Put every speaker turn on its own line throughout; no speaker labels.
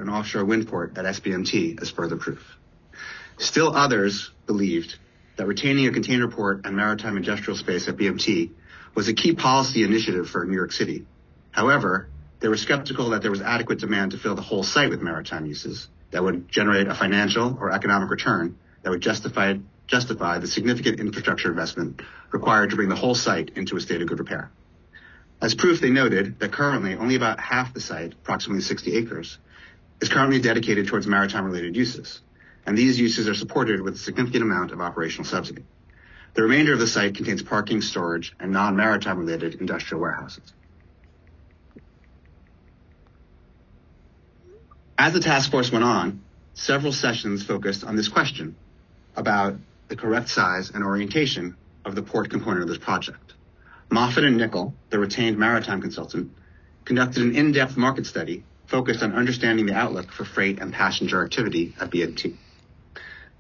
an offshore wind port at SBMT as further proof. Still others believed that retaining a container port and maritime industrial space at BMT was a key policy initiative for New York City. However, they were skeptical that there was adequate demand to fill the whole site with maritime uses that would generate a financial or economic return that would justify the significant infrastructure investment required to bring the whole site into a state of good repair. As proof, they noted that currently only about half the site, approximately 60 acres, is currently dedicated towards maritime-related uses, and these uses are supported with a significant amount of operational subsidy. The remainder of the site contains parking, storage, and non-maritime-related industrial warehouses. As the task force went on, several sessions focused on this question about the correct size and orientation of the port component of this project. Moffitt and Nickel, the retained maritime consultant, conducted an in-depth market study focused on understanding the outlook for freight and passenger activity at BMT.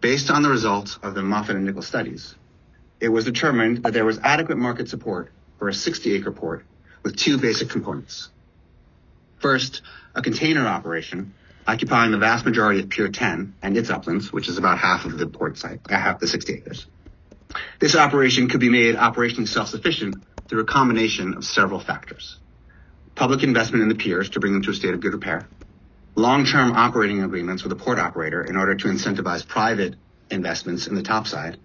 Based on the results of the Moffitt and Nickel studies, it was determined that there was adequate market support for a 60-acre port with two basic components. First, a container operation occupying the vast majority of Pier 10 and its uplands, which is about half of the port site, half the 60 acres. This operation could be made operationally self-sufficient through a combination of several factors. Public investment in the piers to bring them to a state of good repair, long-term operating agreements with a port operator in order to incentivize private investments in the topside,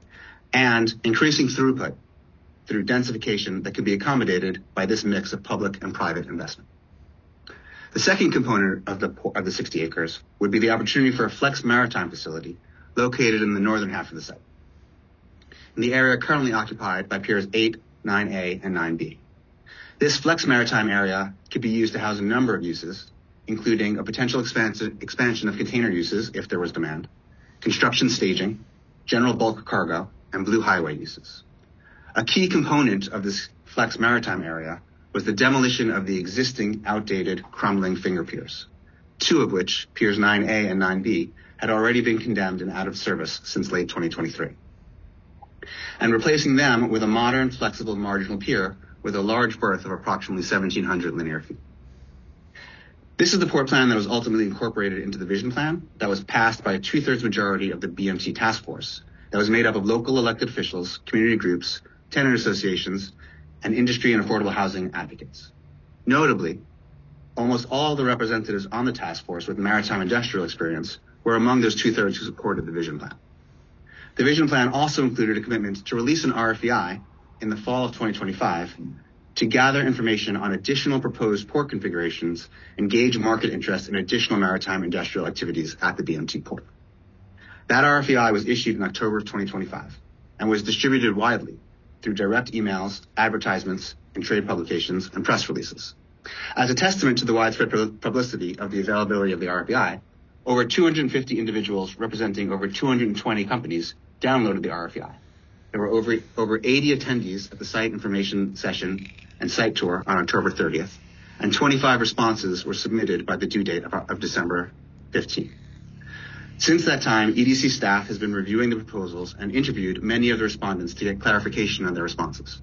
and increasing throughput through densification that could be accommodated by this mix of public and private investment. The second component of the 60 acres would be the opportunity for a flex maritime facility located in the northern half of the site, in the area currently occupied by Piers 8, 9A, and 9B. This flex maritime area could be used to house a number of uses, including a potential expansion of container uses if there was demand, construction staging, general bulk cargo, and blue highway uses. A key component of this flex maritime area was the demolition of the existing outdated crumbling finger piers, two of which, Piers 9A and 9B, had already been condemned and out of service since late 2023, and replacing them with a modern, flexible marginal pier with a large berth of approximately 1,700 linear feet. This is the port plan that was ultimately incorporated into the vision plan that was passed by a 2/3 majority of the BMT task force that was made up of local elected officials, community groups, tenant associations, and industry and affordable housing advocates. Notably, almost all the representatives on the task force with maritime industrial experience were among those 2/3 who supported the vision plan. The vision plan also included a commitment to release an RFEI in the fall of 2025 to gather information on additional proposed port configurations and gauge market interest in additional maritime industrial activities at the BMT port. That RFEI was issued in October of 2025 and was distributed widely through direct emails, advertisements, and trade publications and press releases. As a testament to the widespread publicity of the availability of the RFEI, over 250 individuals representing over 220 companies downloaded the RFEI. There were over 80 attendees at the site information session and site tour on October 30th, and 25 responses were submitted by the due date of December 15th. Since that time, EDC staff has been reviewing the proposals and interviewed many of the respondents to get clarification on their responses.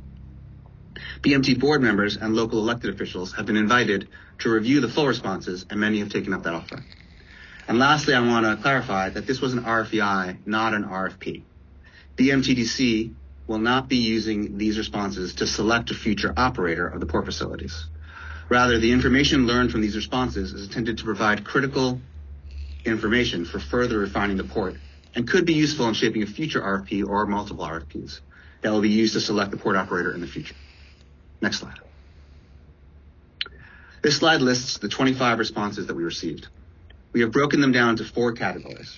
BMT board members and local elected officials have been invited to review the full responses, and many have taken up that offer. And lastly, I want to clarify that this was an RFEI, not an RFP. BMTDC will not be using these responses to select a future operator of the port facilities. Rather, the information learned from these responses is intended to provide critical information for further refining the port and could be useful in shaping a future RFP or multiple RFPs that will be used to select the port operator in the future. Next slide. This slide lists the 25 responses that we received. We have broken them down into 4 categories.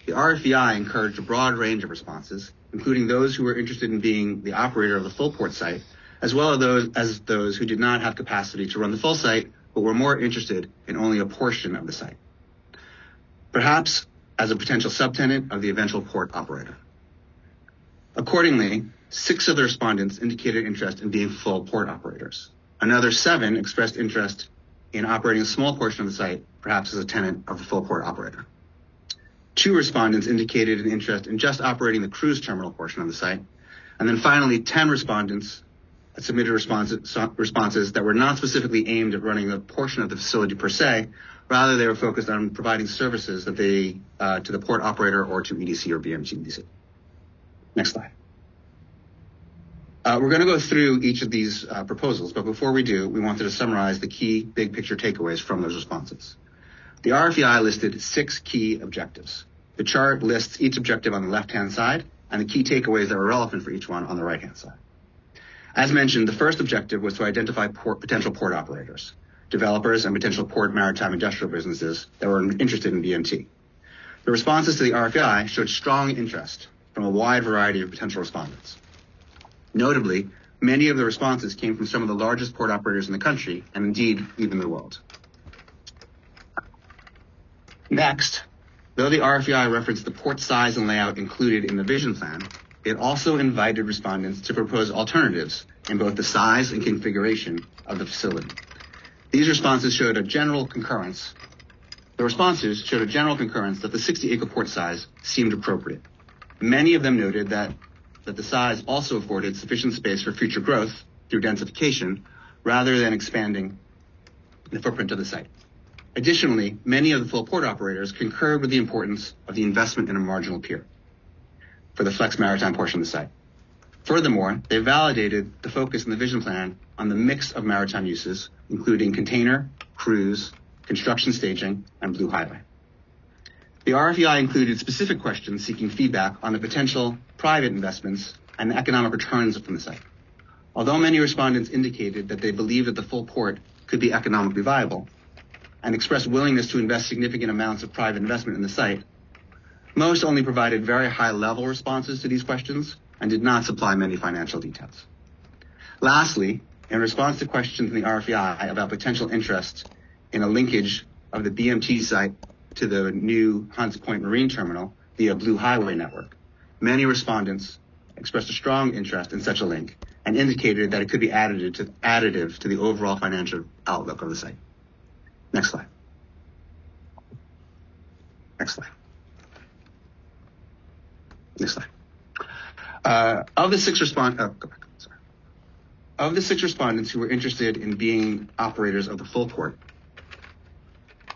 The RFEI encouraged a broad range of responses, including those who were interested in being the operator of the full port site, as well as those who did not have capacity to run the full site, but were more interested in only a portion of the site, perhaps as a potential subtenant of the eventual port operator. Accordingly, 6 of the respondents indicated interest in being full port operators. Another 7 expressed interest in operating a small portion of the site, perhaps as a tenant of the full port operator. 2 respondents indicated an interest in just operating the cruise terminal portion of the site. And then finally, 10 respondents submitted responses that were not specifically aimed at running a portion of the facility per se, Rather, they were focused on providing services that they to the port operator or to EDC or BMT. Next slide. We're going to go through each of these proposals, but before we do, we wanted to summarize the key big picture takeaways from those responses. The RFEI listed 6 key objectives. The chart lists each objective on the left-hand side and the key takeaways that were relevant for each one on the right-hand side. As mentioned, the first objective was to identify potential port operators, developers, and potential port maritime industrial businesses that were interested in BMT. The responses to the RFEI showed strong interest from a wide variety of potential respondents. Notably, many of the responses came from some of the largest port operators in the country, and indeed, even the world. Next, though the RFEI referenced the port size and layout included in the vision plan, it also invited respondents to propose alternatives in both the size and configuration of the facility. These responses showed a general concurrence. The responses showed a general concurrence that the 60-acre port size seemed appropriate. Many of them noted that the size also afforded sufficient space for future growth through densification rather than expanding the footprint of the site. Additionally, many of the full port operators concurred with the importance of the investment in a marginal pier for the flex maritime portion of the site. Furthermore, they validated the focus in the vision plan on the mix of maritime uses, including container, cruise, construction staging, and blue highway. The RFEI included specific questions seeking feedback on the potential private investments and the economic returns from the site. Although many respondents indicated that they believed that the full port could be economically viable and expressed willingness to invest significant amounts of private investment in the site, most only provided very high-level responses to these questions and did not supply many financial details. Lastly, in response to questions in the RFEI about potential interest in a linkage of the BMT site to the new Hunts Point Marine Terminal via Blue Highway network, many respondents expressed a strong interest in such a link and indicated that it could be additive to the overall financial outlook of the site. Next slide. Next slide. Next slide. Of the six respondents who were interested in being operators of the full port,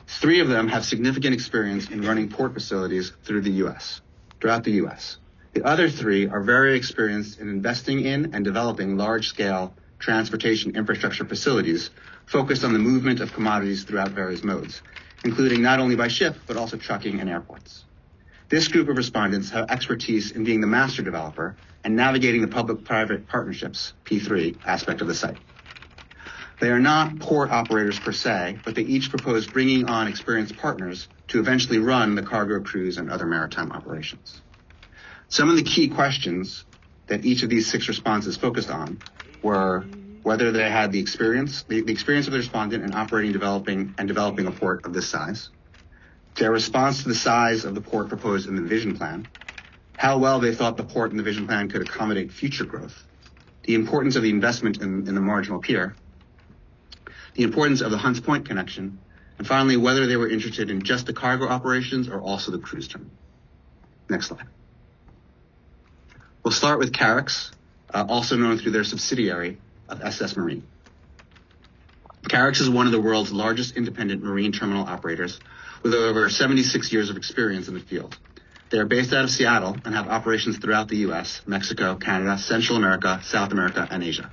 3 of them have significant experience in running port facilities throughout the U.S. The other 3 are very experienced in investing in and developing large-scale transportation infrastructure facilities focused on the movement of commodities throughout various modes, including not only by ship, but also trucking and airports. This group of respondents have expertise in being the master developer and navigating the public-private partnerships, P3, aspect of the site. They are not port operators per se, but they each propose bringing on experienced partners to eventually run the cargo, cruise, and other maritime operations. Some of the key questions that each of these 6 responses focused on were whether they had the experience of the respondent in operating, developing a port of this size, their response to the size of the port proposed in the vision plan, how well they thought the port in the vision plan could accommodate future growth, the importance of the investment in the marginal pier, the importance of the Hunts Point connection, and finally, whether they were interested in just the cargo operations or also the cruise terminal. Next slide. We'll start with Carrick's, also known through their subsidiary of SS Marine. Carrick's is one of the world's largest independent marine terminal operators with over 76 years of experience in the field. They are based out of Seattle and have operations throughout the U.S., Mexico, Canada, Central America, South America, and Asia.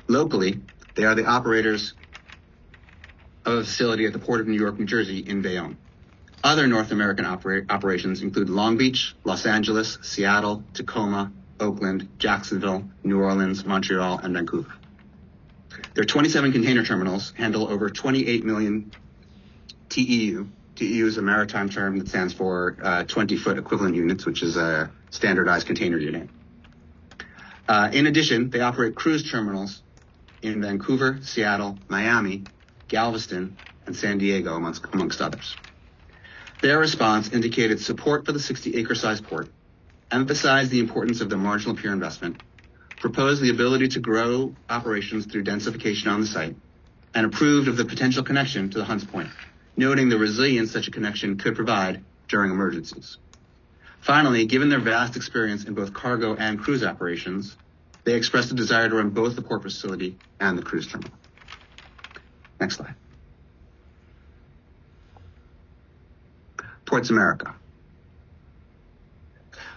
Locally, they are the operators of a facility at the Port of New York, New Jersey in Bayonne. Other North American operations include Long Beach, Los Angeles, Seattle, Tacoma, Oakland, Jacksonville, New Orleans, Montreal, and Vancouver. Their 27 container terminals handle over 28 million TEU. TEU is a maritime term that stands for 20-foot equivalent units, which is a standardized container unit. In addition, they operate cruise terminals in Vancouver, Seattle, Miami, Galveston, and San Diego, amongst others. Their response indicated support for the 60-acre size port, emphasized the importance of the marginal pier investment, proposed the ability to grow operations through densification on the site, and approved of the potential connection to the Hunts Point, noting the resilience such a connection could provide during emergencies. Finally, given their vast experience in both cargo and cruise operations, they expressed a desire to run both the port facility and the cruise terminal. Next slide. Ports America.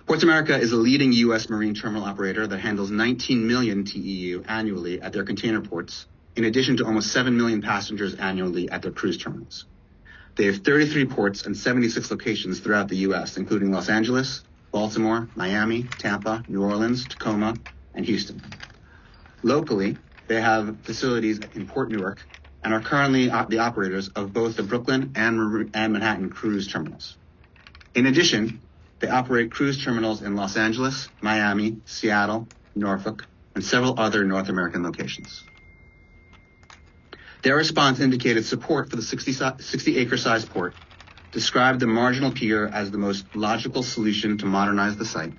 Ports America is a leading U.S. marine terminal operator that handles 19 million TEU annually at their container ports, in addition to almost 7 million passengers annually at their cruise terminals. They have 33 ports and 76 locations throughout the U.S., including Los Angeles, Baltimore, Miami, Tampa, New Orleans, Tacoma, and Houston. Locally, they have facilities in Port Newark and are currently the operators of both the Brooklyn and Manhattan cruise terminals. In addition, they operate cruise terminals in Los Angeles, Miami, Seattle, Norfolk, and several other North American locations. Their response indicated support for the 60-acre-sized port, described the marginal pier as the most logical solution to modernize the site,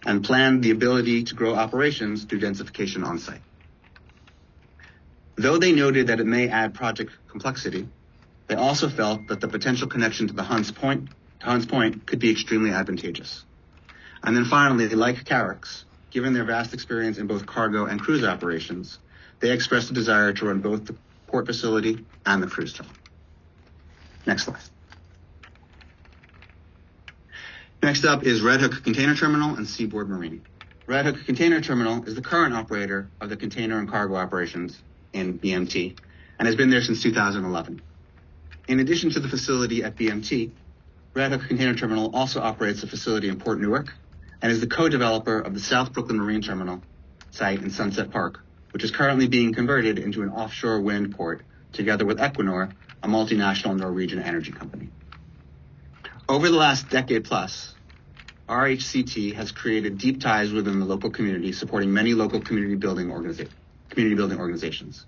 and planned the ability to grow operations through densification on site. Though they noted that it may add project complexity, they also felt that the potential connection to Hunts Point could be extremely advantageous. And then finally, like Carrick's, given their vast experience in both cargo and cruise operations, they expressed a desire to run both the port facility and the cruise terminal. Next slide. Next up is Red Hook Container Terminal and Seaboard Marine. Red Hook Container Terminal is the current operator of the container and cargo operations in BMT and has been there since 2011. In addition to the facility at BMT, Red Hook Container Terminal also operates a facility in Port Newark and is the co-developer of the South Brooklyn Marine Terminal site in Sunset Park, which is currently being converted into an offshore wind port together with Equinor, a multinational Norwegian energy company. Over the last decade plus, RHCT has created deep ties within the local community, supporting many local community building organizations.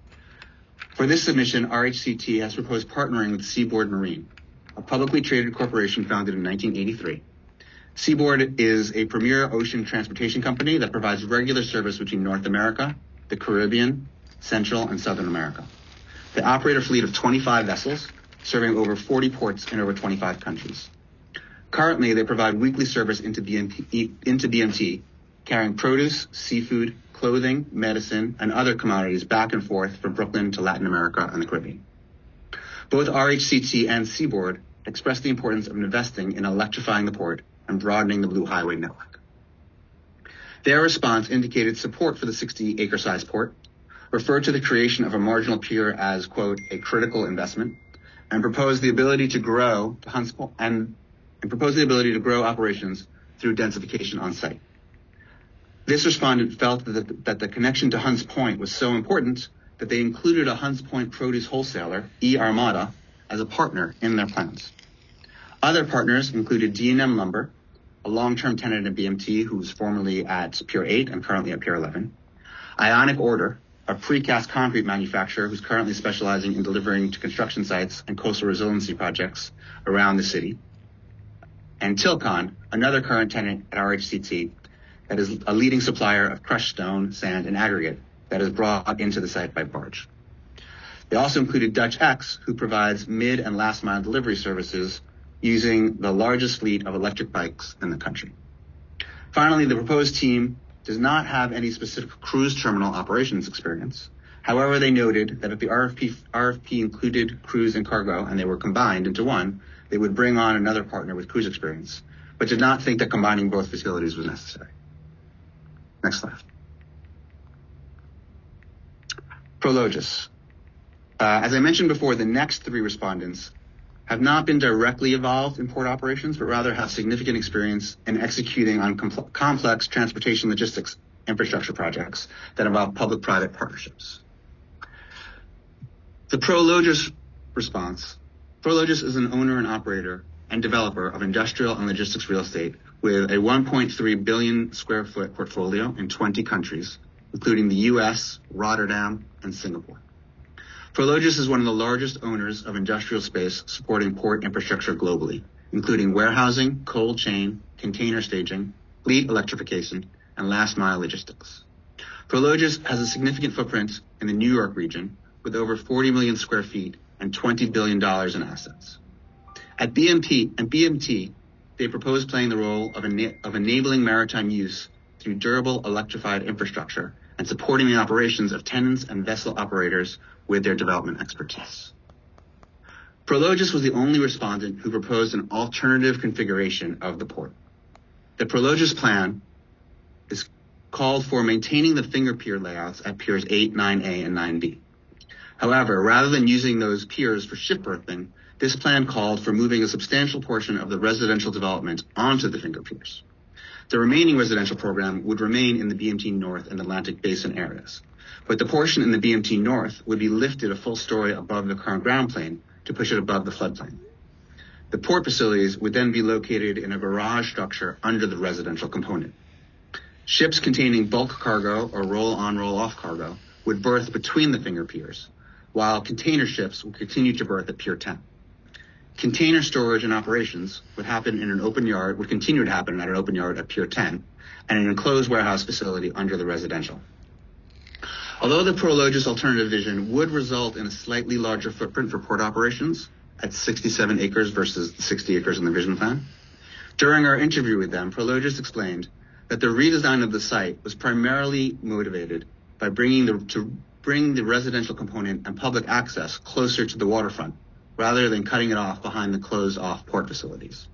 For this submission, RHCT has proposed partnering with Seaboard Marine, a publicly traded corporation founded in 1983. Seaboard is a premier ocean transportation company that provides regular service between North America, the Caribbean, Central, and Southern America. They operate a fleet of 25 vessels, serving over 40 ports in over 25 countries. Currently, they provide weekly service into BMT, carrying produce, seafood, clothing, medicine, and other commodities back and forth from Brooklyn to Latin America and the Caribbean. Both RHCT and Seaboard express the importance of investing in electrifying the port and broadening the Blue Highway network. Their response indicated support for the 60-acre-sized port, referred to the creation of a marginal pier as, quote, a critical investment, and proposed the ability to grow operations through densification on site. This respondent felt that the connection to Hunts Point was so important that they included a Hunts Point produce wholesaler, E. Armada, as a partner in their plans. Other partners included D&M Lumber, a long-term tenant at BMT who was formerly at Pier 8 and currently at Pier 11, Ionic Order, a precast concrete manufacturer who's currently specializing in delivering to construction sites and coastal resiliency projects around the city, and Tilcon, another current tenant at RHCT that is a leading supplier of crushed stone, sand, and aggregate that is brought into the site by barge. They also included Dutch X, who provides mid- and last-mile delivery services using the largest fleet of electric bikes in the country. Finally, the proposed team does not have any specific cruise terminal operations experience. However, they noted that if the RFP included cruise and cargo and they were combined into one, they would bring on another partner with cruise experience, but did not think that combining both facilities was necessary. Next slide. Prologis. As I mentioned before, the next three respondents have not been directly involved in port operations, but rather have significant experience in executing on complex transportation logistics infrastructure projects that involve public-private partnerships. The Prologis response. Prologis is an owner and operator and developer of industrial and logistics real estate with a 1.3 billion square foot portfolio in 20 countries, including the U.S., Rotterdam, and Singapore. Prologis is one of the largest owners of industrial space supporting port infrastructure globally, including warehousing, cold chain, container staging, fleet electrification, and last-mile logistics. Prologis has a significant footprint in the New York region with over 40 million square feet and $20 billion in assets. At BMT, they propose playing the role of enabling maritime use through durable electrified infrastructure and supporting the operations of tenants and vessel operators with their development expertise. Prologis was the only respondent who proposed an alternative configuration of the port. The Prologis plan is called for maintaining the finger pier layouts at piers 8, 9A, and 9B. However, rather than using those piers for ship berthing, this plan called for moving a substantial portion of the residential development onto the finger piers. The remaining residential program would remain in the BMT North and Atlantic Basin areas, but the portion in the BMT North would be lifted a full story above the current ground plane to push it above the floodplain. The port facilities would then be located in a garage structure under the residential component. Ships containing bulk cargo or roll-on, roll-off cargo would berth between the finger piers, while container ships would continue to berth at Pier 10. Container storage and operations would continue to happen at an open yard at Pier 10 and an enclosed warehouse facility under the residential. Although the Prologis alternative vision would result in a slightly larger footprint for port operations at 67 acres versus 60 acres in the vision plan, during our interview with them, Prologis explained that the redesign of the site was primarily motivated by bring the residential component and public access closer to the waterfront, rather than cutting it off behind the closed-off port facilities.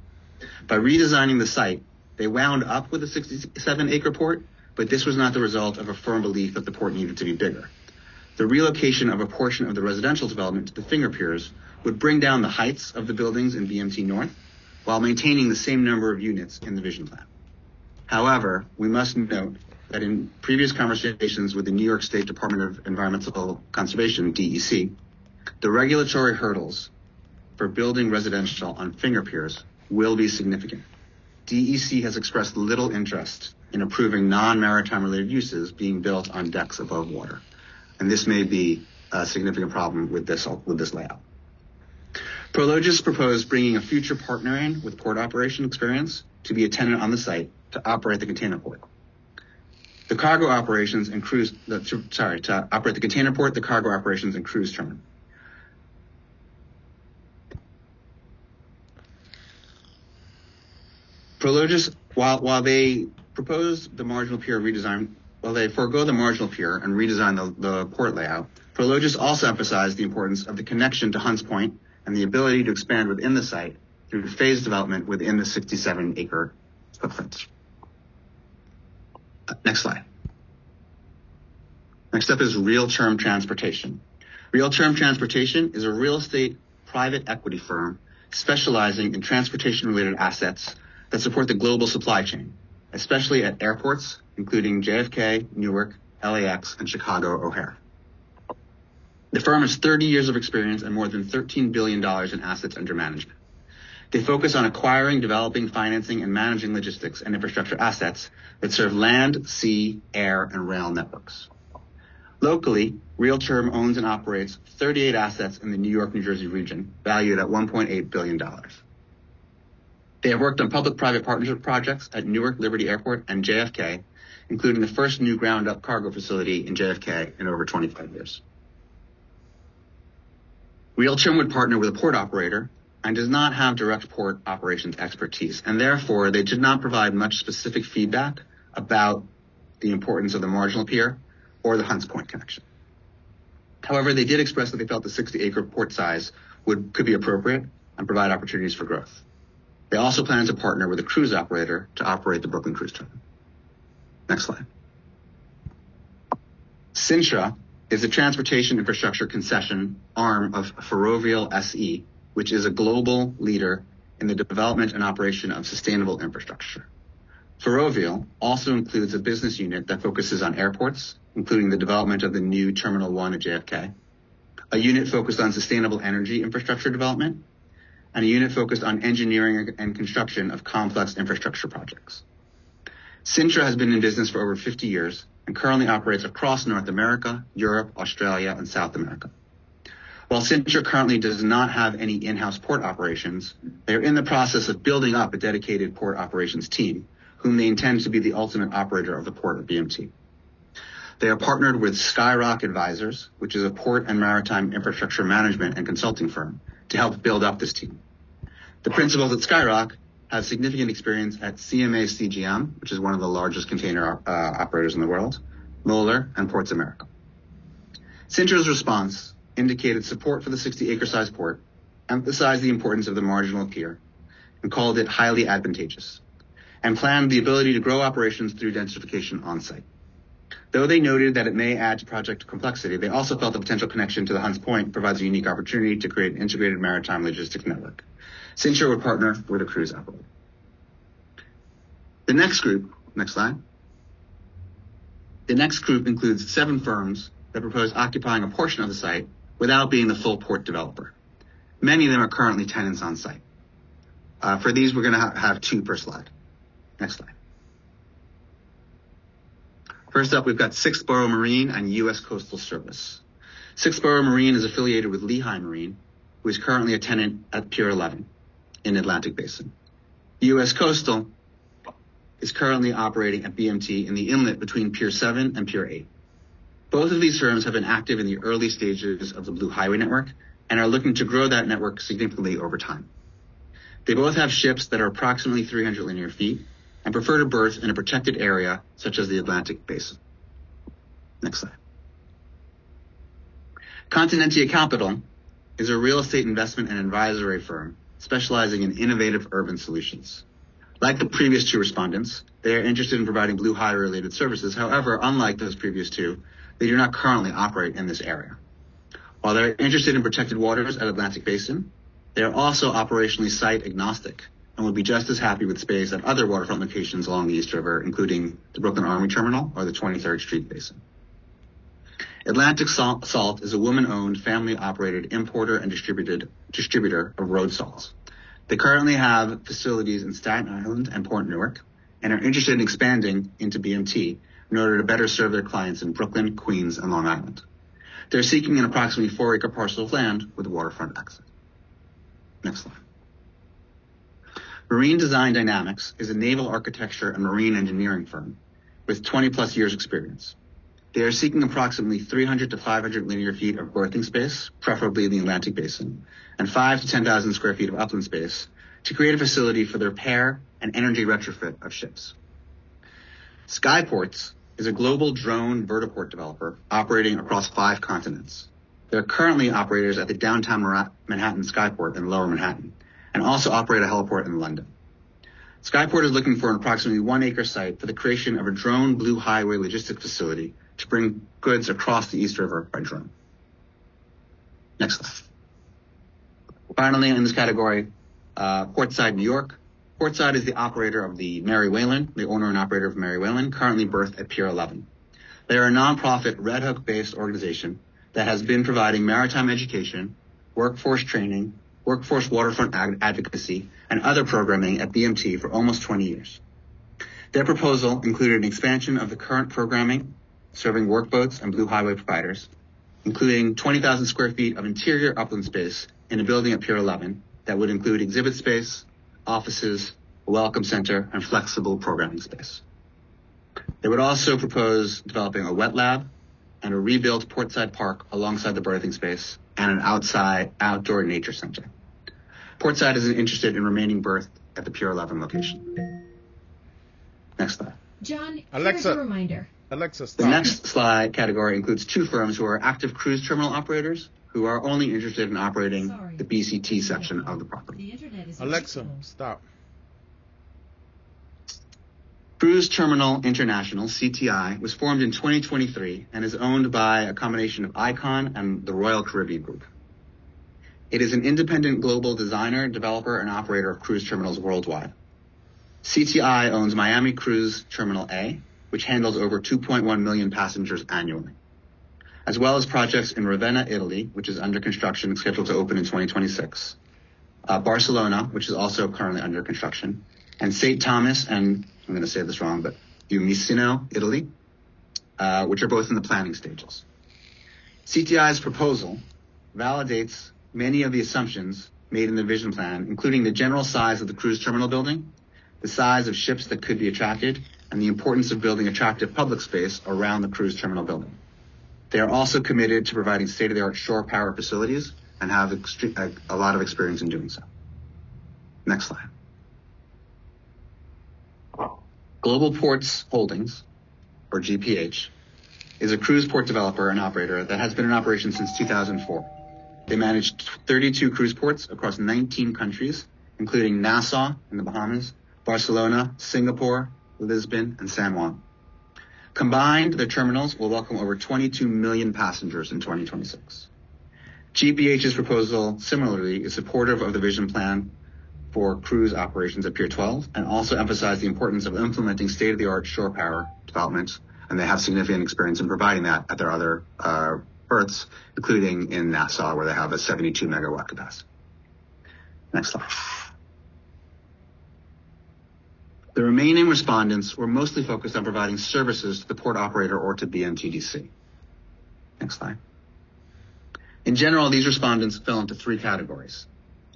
By redesigning the site, they wound up with a 67-acre port, but this was not the result of a firm belief that the port needed to be bigger. The relocation of a portion of the residential development to the finger piers would bring down the heights of the buildings in BMT North while maintaining the same number of units in the vision plan. However, we must note that in previous conversations with the New York State Department of Environmental Conservation, DEC, the regulatory hurdles for building residential on finger piers will be significant. DEC has expressed little interest in approving non-maritime related uses being built on decks above water. And this may be a significant problem with this layout. Prologis proposed bringing a future partner in with port operation experience to be a tenant on the site to operate the container port. The cargo operations and cruise, to operate the container port, the cargo operations and cruise terminal. Prologis, while they proposed the marginal pier redesign, while they forego the marginal pier and redesign the port layout, Prologis also emphasized the importance of the connection to Hunts Point and the ability to expand within the site through phased development within the 67-acre footprint. Next slide. Next up is Real Term Transportation. Real Term Transportation is a real estate private equity firm specializing in transportation-related assets that support the global supply chain, especially at airports, including JFK, Newark, LAX, and Chicago O'Hare. The firm has 30 years of experience and more than $13 billion in assets under management. They focus on acquiring, developing, financing, and managing logistics and infrastructure assets that serve land, sea, air, and rail networks. Locally, Realterm owns and operates 38 assets in the New York, New Jersey region, valued at $1.8 billion. They have worked on public-private partnership projects at Newark Liberty Airport and JFK, including the first new ground-up cargo facility in JFK in over 25 years. Realterm would partner with a port operator and does not have direct port operations expertise, and therefore they did not provide much specific feedback about the importance of the marginal pier or the Hunts Point connection. However, they did express that they felt the 60-acre port size could be appropriate and provide opportunities for growth. They also plan to partner with a cruise operator to operate the Brooklyn Cruise Terminal. Next slide. Cintra is a transportation infrastructure concession arm of Ferrovial SE, which is a global leader in the development and operation of sustainable infrastructure. Ferrovial also includes a business unit that focuses on airports, including the development of the new Terminal 1 at JFK, a unit focused on sustainable energy infrastructure development, and a unit focused on engineering and construction of complex infrastructure projects. Cintra has been in business for over 50 years and currently operates across North America, Europe, Australia, and South America. While Cintra currently does not have any in-house port operations, they are in the process of building up a dedicated port operations team, whom they intend to be the ultimate operator of the port of BMT. They are partnered with Skyrock Advisors, which is a port and maritime infrastructure management and consulting firm, to help build up this team. The principals at Skyrock have significant experience at CMA CGM, which is one of the largest container operators in the world, Moeller, and Ports America. Cintra's response indicated support for the 60-acre size port emphasized the importance of the marginal pier and called it highly advantageous, and planned the ability to grow operations through densification on site. Though they noted that it may add to project complexity, they also felt the potential connection to the Hunts Point provides a unique opportunity to create an integrated maritime logistics network. Cintra would partner with a cruise operator. The next group, next slide. The next group includes 7 firms that propose occupying a portion of the site without being the full port developer. Many of them are currently tenants on site. For these, we're going to have 2 per slide. Next slide. First up, we've got Sixth Borough Marine and U.S. Coastal Service. Sixth Borough Marine is affiliated with Lehigh Marine, who is currently a tenant at Pier 11 in Atlantic Basin. U.S. Coastal is currently operating at BMT in the inlet between Pier 7 and Pier 8. Both of these firms have been active in the early stages of the Blue Highway network and are looking to grow that network significantly over time. They both have ships that are approximately 300 linear feet and prefer to berth in a protected area such as the Atlantic Basin. Next slide. Continentia Capital is a real estate investment and advisory firm specializing in innovative urban solutions. Like the previous 2 respondents, they are interested in providing Blue Highway-related services. However, unlike those previous 2, they do not currently operate in this area. While they're interested in protected waters at Atlantic Basin, they are also operationally site agnostic and would be just as happy with space at other waterfront locations along the East River, including the Brooklyn Army Terminal or the 23rd Street Basin. Atlantic Salt is a woman-owned, family-operated importer and distributor of road salts. They currently have facilities in Staten Island and Port Newark and are interested in expanding into BMT in order to better serve their clients in Brooklyn, Queens, and Long Island. They're seeking an approximately 4-acre parcel of land with waterfront access. Next slide. Marine Design Dynamics is a naval architecture and marine engineering firm with 20-plus years experience. They are seeking approximately 300 to 500 linear feet of berthing space, preferably in the Atlantic Basin, and 5 to 10,000 square feet of upland space to create a facility for the repair and energy retrofit of ships. Skyports is a global drone vertiport developer operating across 5 continents. They're currently operators at the downtown Manhattan Skyport in Lower Manhattan, and also operate a heliport in London. Skyport is looking for an approximately 1-acre site for the creation of a drone Blue Highway logistics facility to bring goods across the East River by drone. Next slide. Finally, in this category, Portside, New York. Portside is the operator of the Mary Whalen, the owner and operator of Mary Whalen, currently berthed at Pier 11. They are a nonprofit Red Hook-based organization that has been providing maritime education, workforce training, workforce waterfront advocacy, and other programming at BMT for almost 20 years. Their proposal included an expansion of the current programming, serving workboats and Blue Highway providers, including 20,000 square feet of interior upland space in a building at Pier 11 that would include exhibit space, offices, a welcome center, and flexible programming space. They would also propose developing a wet lab and a rebuilt Portside Park alongside the berthing space and an outdoor nature center. Portside is interested in remaining berthed at the Pier 11 location. Next slide.
John, here's a reminder.
Alexa, stop.
The next slide category includes 2 firms who are active cruise terminal operators who are only interested in operating the BCT section of the property.
Alexa, stop.
Cruise Terminal International, CTI, was formed in 2023 and is owned by a combination of Icon and the Royal Caribbean Group. It is an independent global designer, developer, and operator of cruise terminals worldwide. CTI owns Miami Cruise Terminal A, which handles over 2.1 million passengers annually, as well as projects in Ravenna, Italy, which is under construction and scheduled to open in 2026, Barcelona, which is also currently under construction, and St. Thomas and, I'm going to say this wrong, but Fiumicino, Italy, which are both in the planning stages. CTI's proposal validates many of the assumptions made in the vision plan, including the general size of the cruise terminal building, the size of ships that could be attracted, and the importance of building attractive public space around the cruise terminal building. They are also committed to providing state-of-the-art shore power facilities and have a lot of experience in doing so. Next slide. Global Ports Holdings, or GPH, is a cruise port developer and operator that has been in operation since 2004. They managed 32 cruise ports across 19 countries, including Nassau in the Bahamas, Barcelona, Singapore, Lisbon, and San Juan. Combined, their terminals will welcome over 22 million passengers in 2026. GBH's proposal, similarly, is supportive of the vision plan for cruise operations at Pier 12 and also emphasized the importance of implementing state-of-the-art shore power development, and they have significant experience in providing that at their other berths, including in Nassau, where they have a 72 megawatt capacity. Next slide. The remaining respondents were mostly focused on providing services to the port operator or to BMTDC. Next slide. In general, these respondents fell into three categories.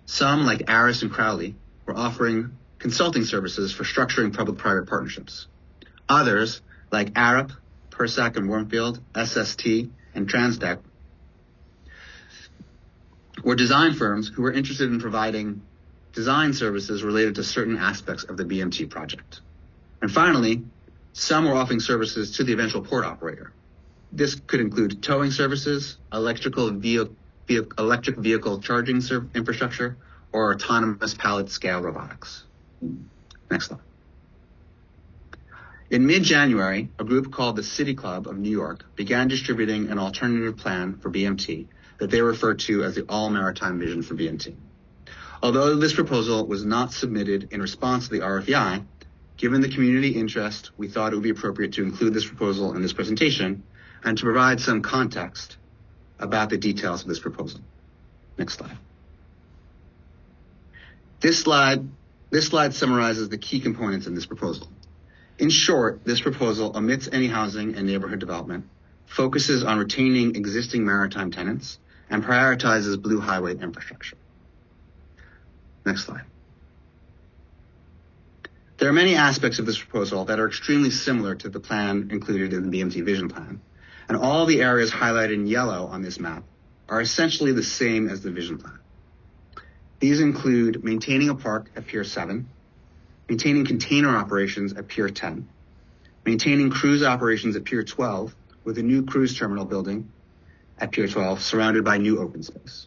Some, like Aris and Crowley, were offering consulting services for structuring public-private partnerships. Others, like Arup, Persac and Warmfield, SST, and Transdeck, were design firms who were interested in providing design services related to certain aspects of the BMT project. And finally, some were offering services to the eventual port operator. This could include towing services, electric vehicle charging infrastructure, or autonomous pallet scale robotics. Next slide. In mid-January, a group called the City Club of New York began distributing an alternative plan for BMT that they refer to as the All Maritime Vision for BMT. Although this proposal was not submitted in response to the RFEI, given the community interest, we thought it would be appropriate to include this proposal in this presentation and to provide some context about the details of this proposal. Next slide. This slide summarizes the key components in this proposal. In short, this proposal omits any housing and neighborhood development, focuses on retaining existing maritime tenants, and prioritizes blue highway infrastructure. Next slide. There are many aspects of this proposal that are extremely similar to the plan included in the BMT Vision Plan, and all the areas highlighted in yellow on this map are essentially the same as the Vision Plan. These include maintaining a park at Pier 7, maintaining container operations at Pier 10, maintaining cruise operations at Pier 12 with a new cruise terminal building at Pier 12 surrounded by new open space.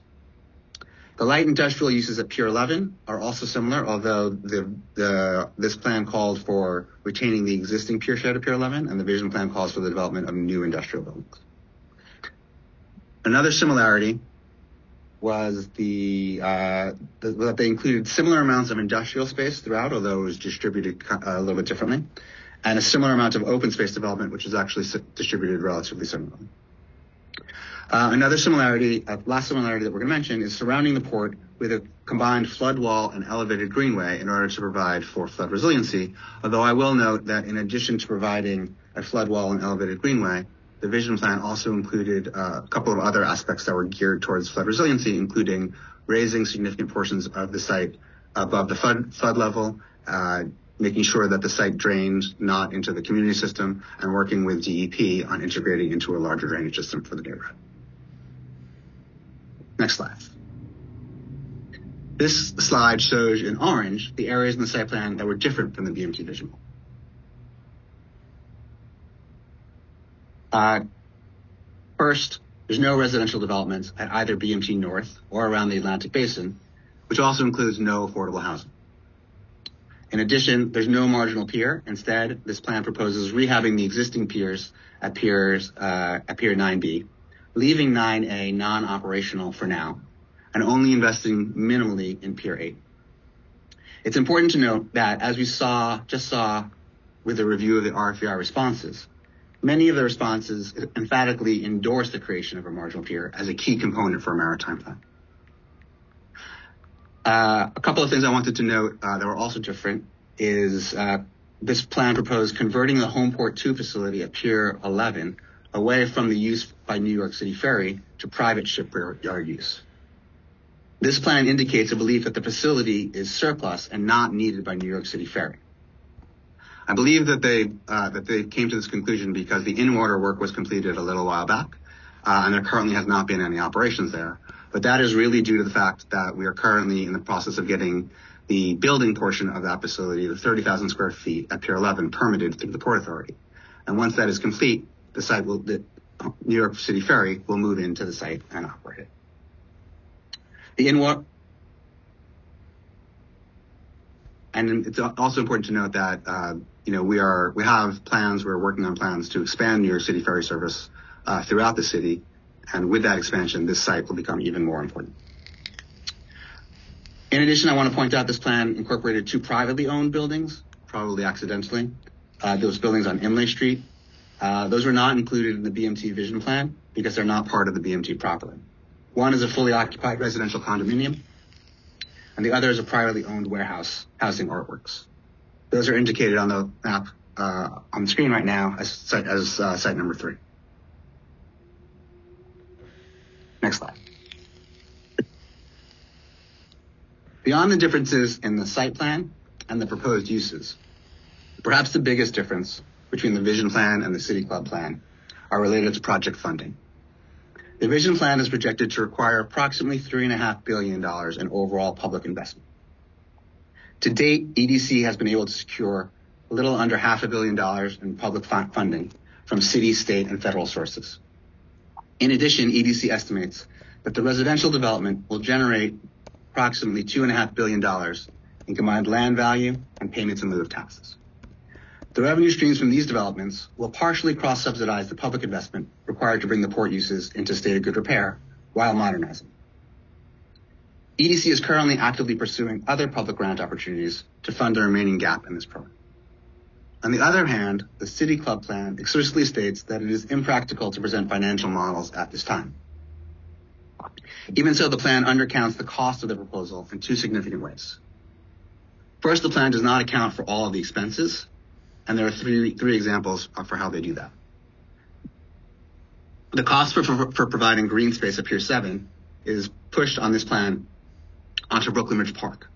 The light industrial uses at Pier 11 are also similar, although this plan called for retaining the existing pier shed at Pier 11, and the Vision Plan calls for the development of new industrial buildings. Another similarity was that they included similar amounts of industrial space throughout, although it was distributed a little bit differently, and a similar amount of open space development, which is actually distributed relatively similarly. Another similarity, last similarity that we're going to mention, is surrounding the port with a combined flood wall and elevated greenway in order to provide for flood resiliency, although I will note that in addition to providing a flood wall and elevated greenway, the Vision Plan also included a couple of other aspects that were geared towards flood resiliency, including raising significant portions of the site above the flood level, making sure that the site drains not into the community system, and working with DEP on integrating into a larger drainage system for the neighborhood. Next slide. This slide shows in orange the areas in the site plan that were different from the BMT Vision Plan. First, there's no residential developments at either BMT North or around the Atlantic Basin, which also includes no affordable housing. In addition, there's no marginal pier. Instead, this plan proposes rehabbing the existing piers at Pier 9B, leaving 9A non-operational for now, and only investing minimally in Pier 8. It's important to note that, as we just saw with a review of the RFEI responses, many of the responses emphatically endorse the creation of a marginal pier as a key component for a maritime plan. A couple of things I wanted to note that were also different is this plan proposed converting the Homeport 2 facility at Pier 11 away from the use by New York City Ferry to private shipyard use. This plan indicates a belief that the facility is surplus and not needed by New York City Ferry. I believe that they came to this conclusion because the in-water work was completed a little while back, and there currently has not been any operations there. But that is really due to the fact that we are currently in the process of getting the building portion of that facility, the 30,000 square feet at Pier 11, permitted through the Port Authority. And once that is complete, the New York City Ferry will move into the site and operate it. And it's also important to note that we're working on plans to expand New York City ferry service throughout the city, and with that expansion, this site will become even more important. In addition, I want to point out this plan incorporated 2 privately owned buildings, probably accidentally. Those buildings on Imlay Street. Those were not included in the BMT vision plan because they're not part of the BMT property. One is a fully occupied residential condominium, and the other is a privately owned warehouse housing artworks. Those are indicated on the map on the screen right now as site number 3. Next slide. Beyond the differences in the site plan and the proposed uses, perhaps the biggest difference between the vision plan and the city club plan are related to project funding. The vision plan is projected to require approximately $3.5 billion in overall public investment. To date, EDC has been able to secure a little under $500 million in public funding from city, state, and federal sources. In addition, EDC estimates that the residential development will generate approximately $2.5 billion in combined land value and payments in lieu of taxes. The revenue streams from these developments will partially cross-subsidize the public investment required to bring the port uses into a state of good repair while modernizing. EDC is currently actively pursuing other public grant opportunities to fund the remaining gap in this program. On the other hand, the City Club plan explicitly states that it is impractical to present financial models at this time. Even so, the plan undercounts the cost of the proposal in 2 significant ways. First, the plan does not account for all of the expenses, and there are three examples for how they do that. The cost for providing green space at Pier 7 is pushed on this plan onto Brooklyn Ridge Park.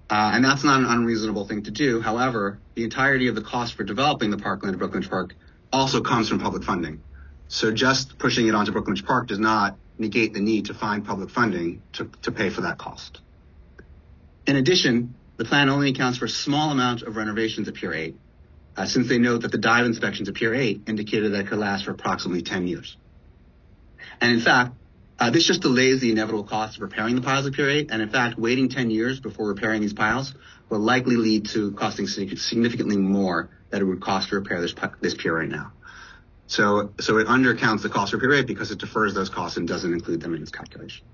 And that's not an unreasonable thing to do. However, the entirety of the cost for developing the parkland at Brooklyn Ridge Park also comes from public funding. So just pushing it onto Brooklyn Ridge Park does not negate the need to find public funding to pay for that cost. In addition, the plan only accounts for a small amount of renovations at Pier 8, since they note that the dive inspections at Pier 8 indicated that it could last for approximately 10 years. And in fact, this just delays the inevitable cost of repairing the piles at Pier 8, and in fact, waiting 10 years before repairing these piles will likely lead to costing significantly more than it would cost to repair this pier right now. So it undercounts the cost for Pier 8 because it defers those costs and doesn't include them in its calculation.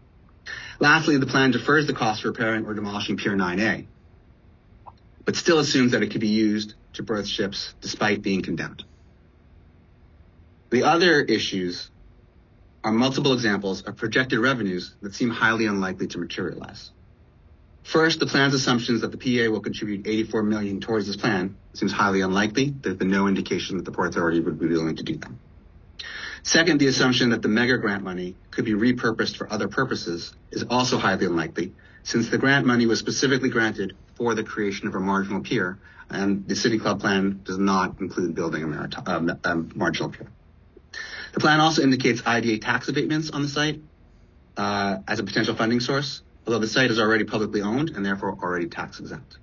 Lastly, the plan defers the cost for repairing or demolishing Pier 9A, but still assumes that it could be used to berth ships despite being condemned. The other issues are multiple examples of projected revenues that seem highly unlikely to materialize. First, the plan's assumptions that the PA will contribute $84 million towards this plan seems highly unlikely. There's been no indication that the Port Authority would be willing to do that. Second, the assumption that the mega grant money could be repurposed for other purposes is also highly unlikely, since the grant money was specifically granted for the creation of a marginal pier, and the City Club plan does not include building a marginal pier. The plan also indicates IDA tax abatements on the site as a potential funding source, although the site is already publicly owned and therefore already tax exempt.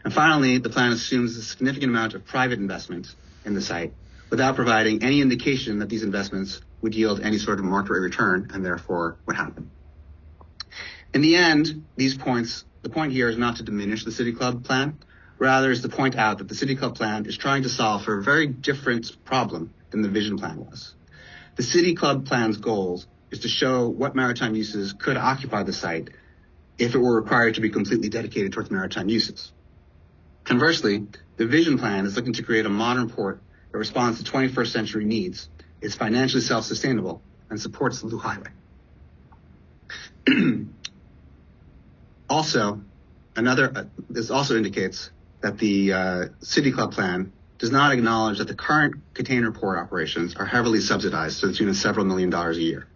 And finally, the plan assumes a significant amount of private investment in the site without providing any indication that these investments would yield any sort of market rate return and therefore would happen. In the end, the point here is not to diminish the City Club plan, rather is to point out that the City Club plan is trying to solve for a very different problem than the Vision Plan was. The City Club plan's goals is to show what maritime uses could occupy the site if it were required to be completely dedicated towards maritime uses. Conversely, the Vision Plan is looking to create a modern port that responds to 21st century needs, is financially self-sustainable, and supports the Blue Highway. This also indicates that the City Club plan does not acknowledge that the current container port operations are heavily subsidized to the tune of several $1 million a year.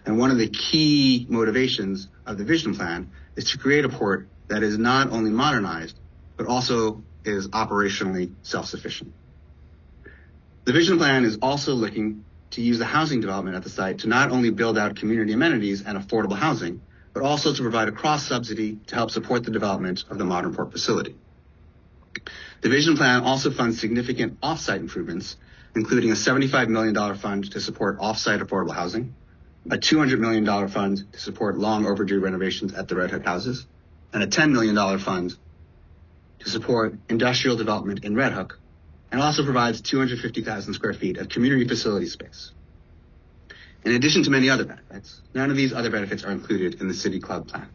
And one of the key motivations of the Vision Plan is to create a port that is not only modernized, but also is operationally self-sufficient. The Vision Plan is also looking to use the housing development at the site to not only build out community amenities and affordable housing, but also to provide a cross-subsidy to help support the development of the modern port facility. The Vision Plan also funds significant off-site improvements, including a $75 million fund to support off-site affordable housing, a $200 million fund to support long overdue renovations at the Red Hook houses, and a $10 million fund to support industrial development in Red Hook, and also provides 250,000 square feet of community facility space. In addition to many other benefits, none of these other benefits are included in the City Club plan.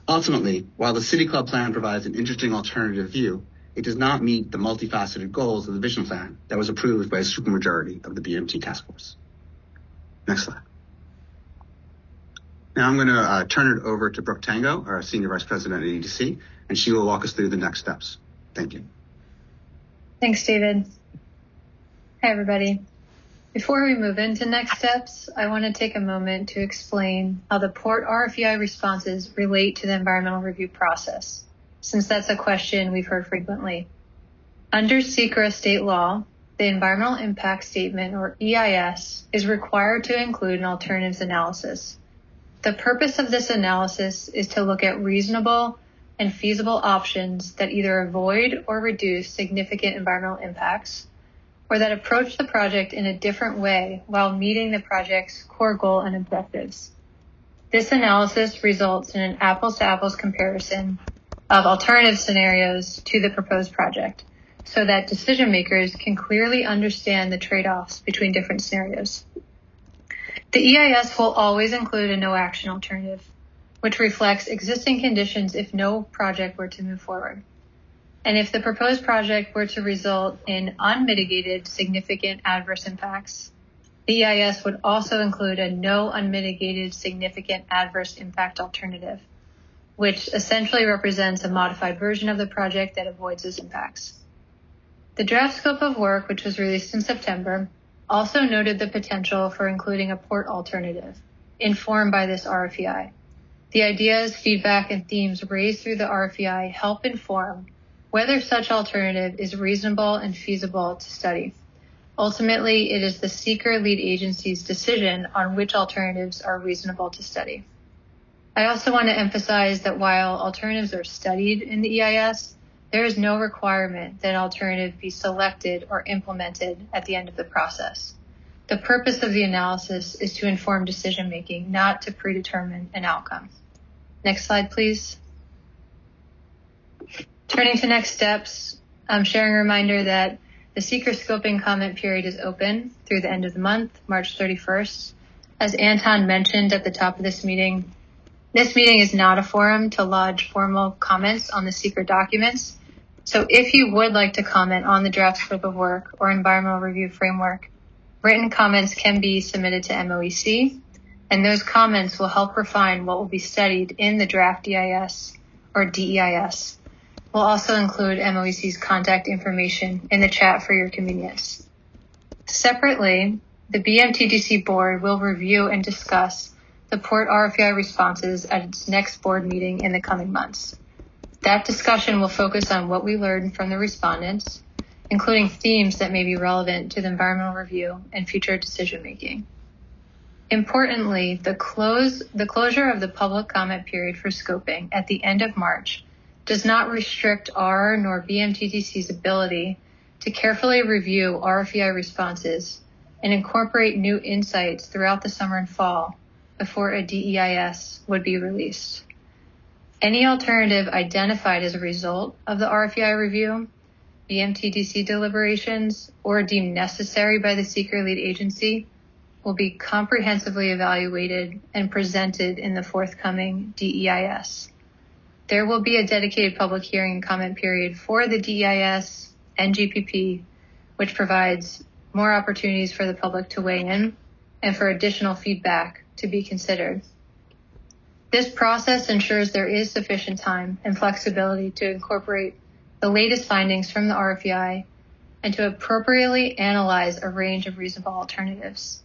Ultimately, while the City Club plan provides an interesting alternative view, it does not meet the multifaceted goals of the vision plan that was approved by a supermajority of the BMT task force. Next slide. Now I'm going to turn it over to Brooke Tango, our Senior Vice President at EDC, and she will walk us through the next steps. Thank you.
Thanks, David. Hi, everybody. Before we move into next steps, I want to take a moment to explain how the Port RFEI responses relate to the environmental review process, since that's a question we've heard frequently. Under SECRA state law, the Environmental Impact Statement, or EIS, is required to include an alternatives analysis. The purpose of this analysis is to look at reasonable and feasible options that either avoid or reduce significant environmental impacts, or that approach the project in a different way while meeting the project's core goal and objectives. This analysis results in an apples-to-apples comparison of alternative scenarios to the proposed project, so that decision makers can clearly understand the trade-offs between different scenarios. The EIS will always include a no-action alternative, which reflects existing conditions if no project were to move forward. And if the proposed project were to result in unmitigated significant adverse impacts, the EIS would also include a no unmitigated significant adverse impact alternative, which essentially represents a modified version of the project that avoids those impacts. The draft scope of work, which was released in September, also noted the potential for including a port alternative, informed by this RFEI. The ideas, feedback, and themes raised through the RFEI help inform whether such alternative is reasonable and feasible to study. Ultimately, it is the SECRA lead agency's decision on which alternatives are reasonable to study. I also want to emphasize that while alternatives are studied in the EIS, there is no requirement that an alternative be selected or implemented at the end of the process. The purpose of the analysis is to inform decision-making, not to predetermine an outcome. Next slide, please. Turning to next steps, I'm sharing a reminder that the SECRA scoping comment period is open through the end of the month, March 31st. As Anton mentioned at the top of this meeting is not a forum to lodge formal comments on the SECRA documents. So if you would like to comment on the draft scope of work or environmental review framework, written comments can be submitted to MOEC, and those comments will help refine what will be studied in the draft EIS or DEIS. We'll also include MOEC's contact information in the chat for your convenience. Separately, the BMTDC board will review and discuss the Port RFEI responses at its next board meeting in the coming months. That discussion will focus on what we learned from the respondents, including themes that may be relevant to the environmental review and future decision making. Importantly, the closure of the public comment period for scoping at the end of March does not restrict our nor BMTDC's ability to carefully review RFEI responses and incorporate new insights throughout the summer and fall before a DEIS would be released. Any alternative identified as a result of the RFEI review, BMTDC deliberations, or deemed necessary by the SECRA lead agency will be comprehensively evaluated and presented in the forthcoming DEIS. There will be a dedicated public hearing and comment period for the DEIS and GPP, which provides more opportunities for the public to weigh in and for additional feedback to be considered. This process ensures there is sufficient time and flexibility to incorporate the latest findings from the RFEI and to appropriately analyze a range of reasonable alternatives.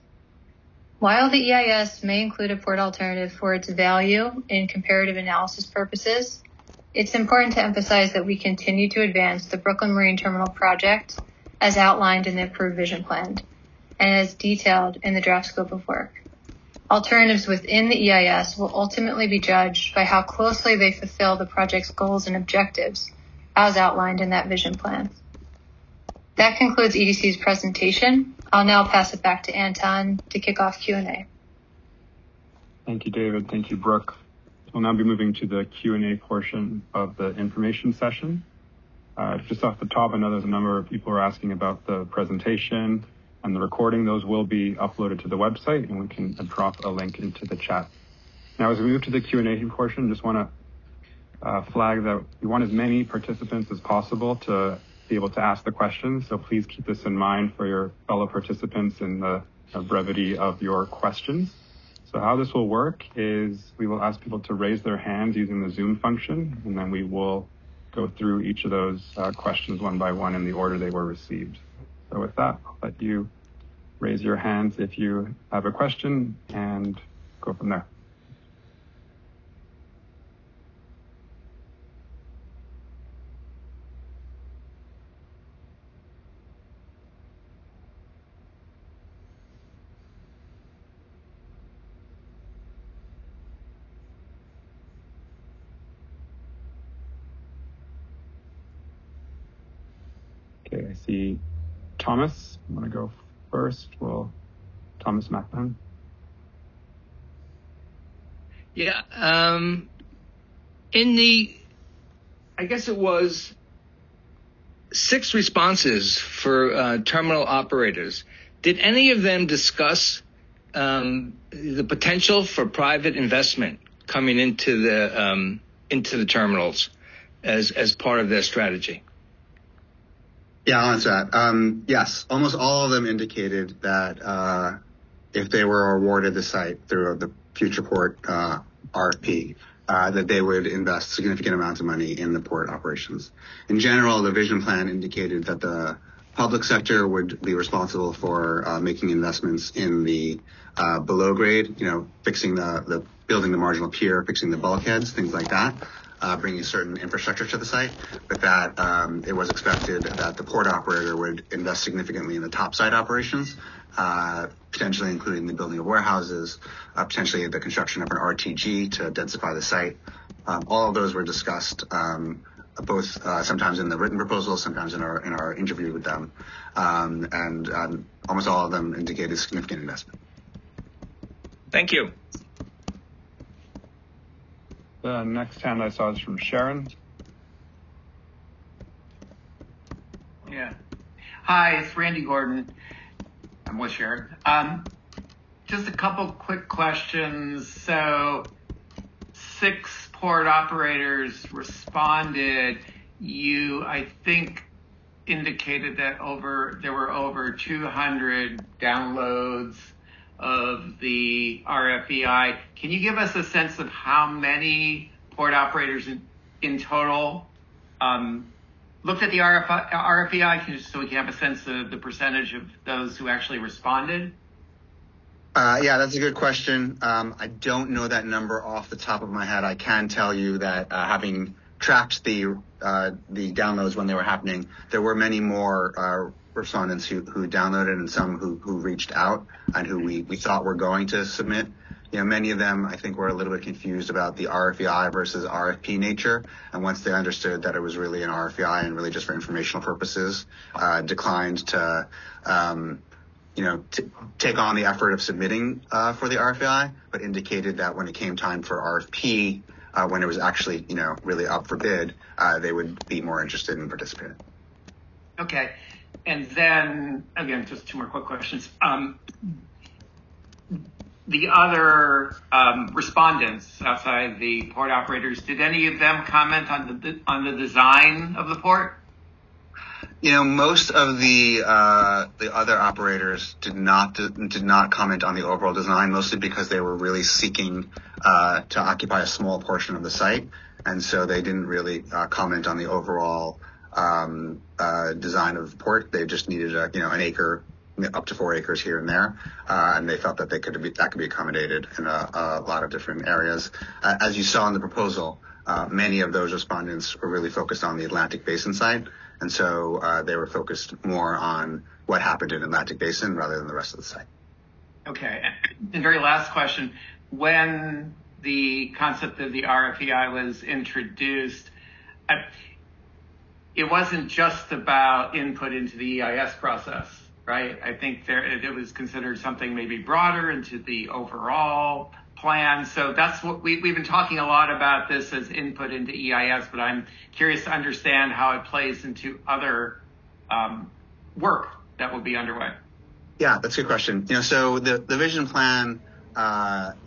While the EIS may include a port alternative for its value in comparative analysis purposes, it's important to emphasize that we continue to advance the Brooklyn Marine Terminal project as outlined in the approved vision plan and as detailed in the draft scope of work. Alternatives within the EIS will ultimately be judged by how closely they fulfill the project's goals and objectives as outlined in that vision plan. That concludes EDC's presentation. I'll now pass it back to Anton to kick off Q&A.
Thank you, David. Thank you, Brooke. We'll now be moving to the Q&A portion of the information session. Just off the top, I know there's a number of people who are asking about the presentation and the recording. Those will be uploaded to the website, and we can drop a link into the chat. Now, as we move to the Q&A portion, just want to flag that we want as many participants as possible to be able to ask the questions. So please keep this in mind for your fellow participants in the brevity of your questions. So how this will work is we will ask people to raise their hands using the Zoom function, and then we will go through each of those questions one by one in the order they were received. So with that, I'll let you raise your hands if you have a question and go from there. Okay, I see Thomas. I'm going to go first. Thomas McMahon.
Yeah, I guess it was 6 responses for terminal operators. Did any of them discuss the potential for private investment coming into the terminals as part of their strategy?
Yeah, I'll answer that. Yes, almost all of them indicated that if they were awarded the site through the Future Port RFP, that they would invest significant amounts of money in the port operations. In general, the vision plan indicated that the public sector would be responsible for making investments in the below grade, fixing the building the marginal pier, fixing the bulkheads, things like that. Bringing certain infrastructure to the site, but that it was expected that the port operator would invest significantly in the topside operations, potentially including the building of warehouses, potentially the construction of an RTG to densify the site. All of those were discussed, both sometimes in the written proposal, sometimes in our interview with them, and almost all of them indicated significant investment.
Thank you.
The next hand I saw is from Sharon.
Yeah. Hi, it's Randy Gordon. I'm with Sharon. Just a couple quick questions. So 6 port operators responded. You, I think, indicated that there were over 200 downloads of the RFEI. Can you give us a sense of how many port operators in total looked at the RFEI, so we can have a sense of the percentage of those who actually responded?
Yeah, that's a good question. I don't know that number off the top of my head. I can tell you that having tracked the downloads when they were happening, there were many more respondents who downloaded and some who reached out and who we thought were going to submit. Many of them, I think, were a little bit confused about the RFEI versus RFP nature. And once they understood that it was really an RFEI and really just for informational purposes, declined to, take on the effort of submitting for the RFEI, but indicated that when it came time for RFP, when it was actually, really up for bid, they would be more interested in participating.
Okay. And then, again, just 2 more quick questions. The other respondents outside the port operators, did any of them comment on the design of the port?
Most of the other operators did not comment on the overall design, mostly because they were really seeking to occupy a small portion of the site, and so they didn't really comment on the overall design of the port. They just needed an acre, up to 4 acres here and there, and they felt that that could be accommodated in a lot of different areas. As you saw in the proposal, many of those respondents were really focused on the Atlantic Basin side, and so they were focused more on what happened in Atlantic Basin rather than the rest of the site.
Okay. And very last question: when the concept of the RFEI was introduced, it wasn't just about input into the EIS process, right? I think it was considered something maybe broader into the overall plan. So that's what we've been talking a lot about this as input into EIS, but I'm curious to understand how it plays into other work that will be underway.
Yeah, that's a good question. So the vision plan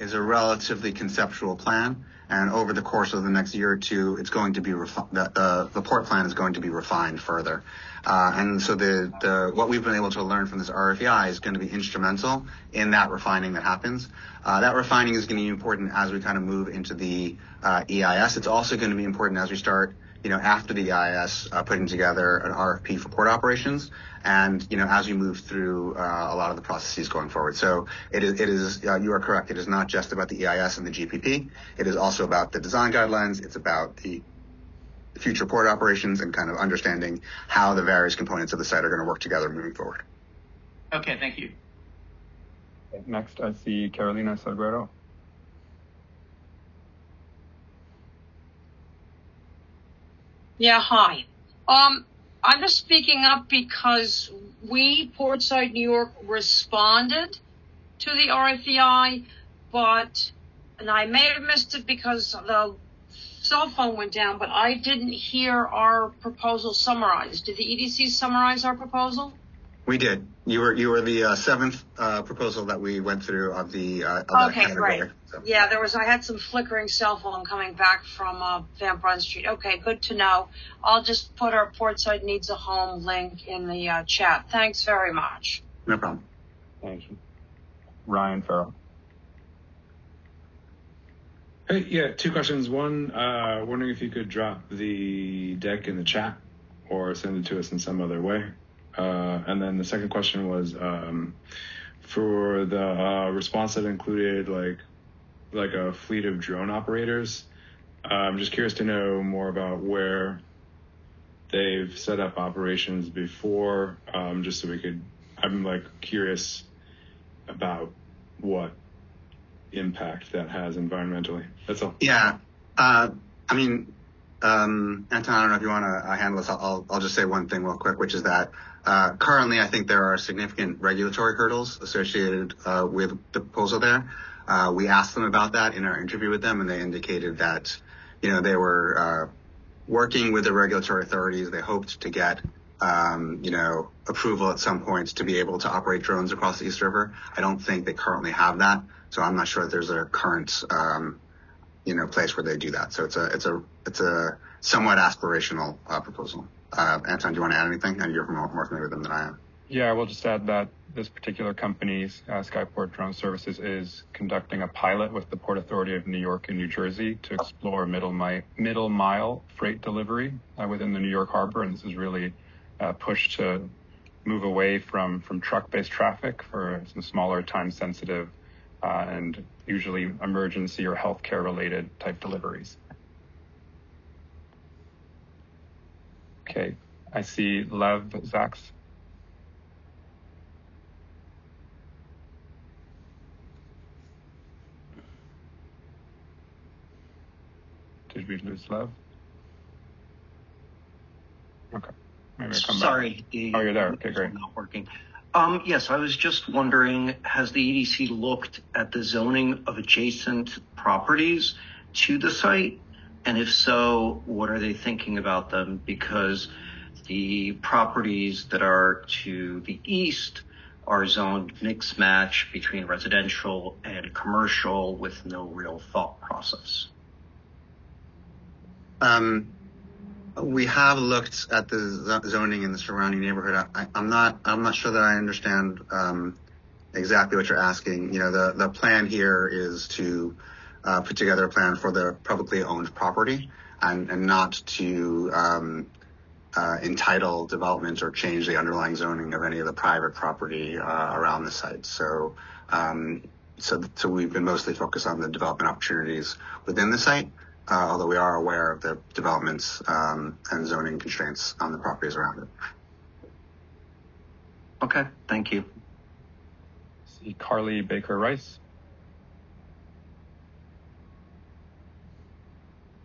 is a relatively conceptual plan, and over the course of the next year or two, it's going to be the port plan is going to be refined further. And so what we've been able to learn from this RFEI is going to be instrumental in that refining that happens. That refining is going to be important as we kind of move into the EIS. It's also going to be important as we start, after the EIS, putting together an RFP for port operations, and as we move through a lot of the processes going forward. So it is you are correct. It is not just about the EIS and the GPP. It is also about the design guidelines. It's about the future port operations and kind of understanding how the various components of the site are going to work together moving forward.
Okay, thank you.
Next, I see Carolina Salguero.
Yeah, hi. I'm just speaking up because we, Portside New York, responded to the RFEI, and I may have missed it because the cell phone went down, but I didn't hear our proposal summarized. Did the EDC summarize our proposal?
We did. You were the seventh proposal that we went through of the
okay, great. So. Yeah, I had some flickering cell phone coming back from Van Brunt Street. Okay, good to know. I'll just put our Portside Needs a Home link in the chat. Thanks very much.
No problem.
Thank you. Ryan Farrell.
Hey, yeah, two questions. One, wondering if you could drop the deck in the chat or send it to us in some other way. And then the second question was for the response that included like a fleet of drone operators. I'm just curious to know more about where they've set up operations before, just so I'm curious about what impact that has environmentally. That's all.
Yeah. Anton, I don't know if you want to handle this. I'll just say one thing real quick, which is that currently I think there are significant regulatory hurdles associated with the proposal there. We asked them about that in our interview with them, and they indicated that, they were working with the regulatory authorities. They hoped to get, approval at some point to be able to operate drones across the East River. I don't think they currently have that, so I'm not sure that there's a current, place where they do that. So it's a somewhat aspirational proposal. Anton, do you want to add anything? And you're more familiar with them than I am.
Yeah, I will just add that this particular company's Skyport Drone Services is conducting a pilot with the Port Authority of New York and New Jersey to explore middle mile freight delivery within the New York Harbor, and this is really a push to move away from truck-based traffic for some smaller, time-sensitive, and usually emergency or healthcare-related type deliveries. Okay, I see Lev Zaks. Did we lose Lev? Okay, maybe I'll come
Sorry,
back. You're there. Okay, great.
Not working. Yes, I was just wondering, has the EDC looked at the zoning of adjacent properties to the site? And if so, what are they thinking about them? Because the properties that are to the east are zoned mixed match between residential and commercial with no real thought process.
We have looked at the zoning in the surrounding neighborhood. I'm not sure that I understand exactly what you're asking. The plan here is to put together a plan for the publicly owned property and not to entitle development or change the underlying zoning of any of the private property around the site. So we've been mostly focused on the development opportunities within the site. Although we are aware of the developments and zoning constraints on the properties around it.
Okay, thank you.
See Carly Baker-Rice.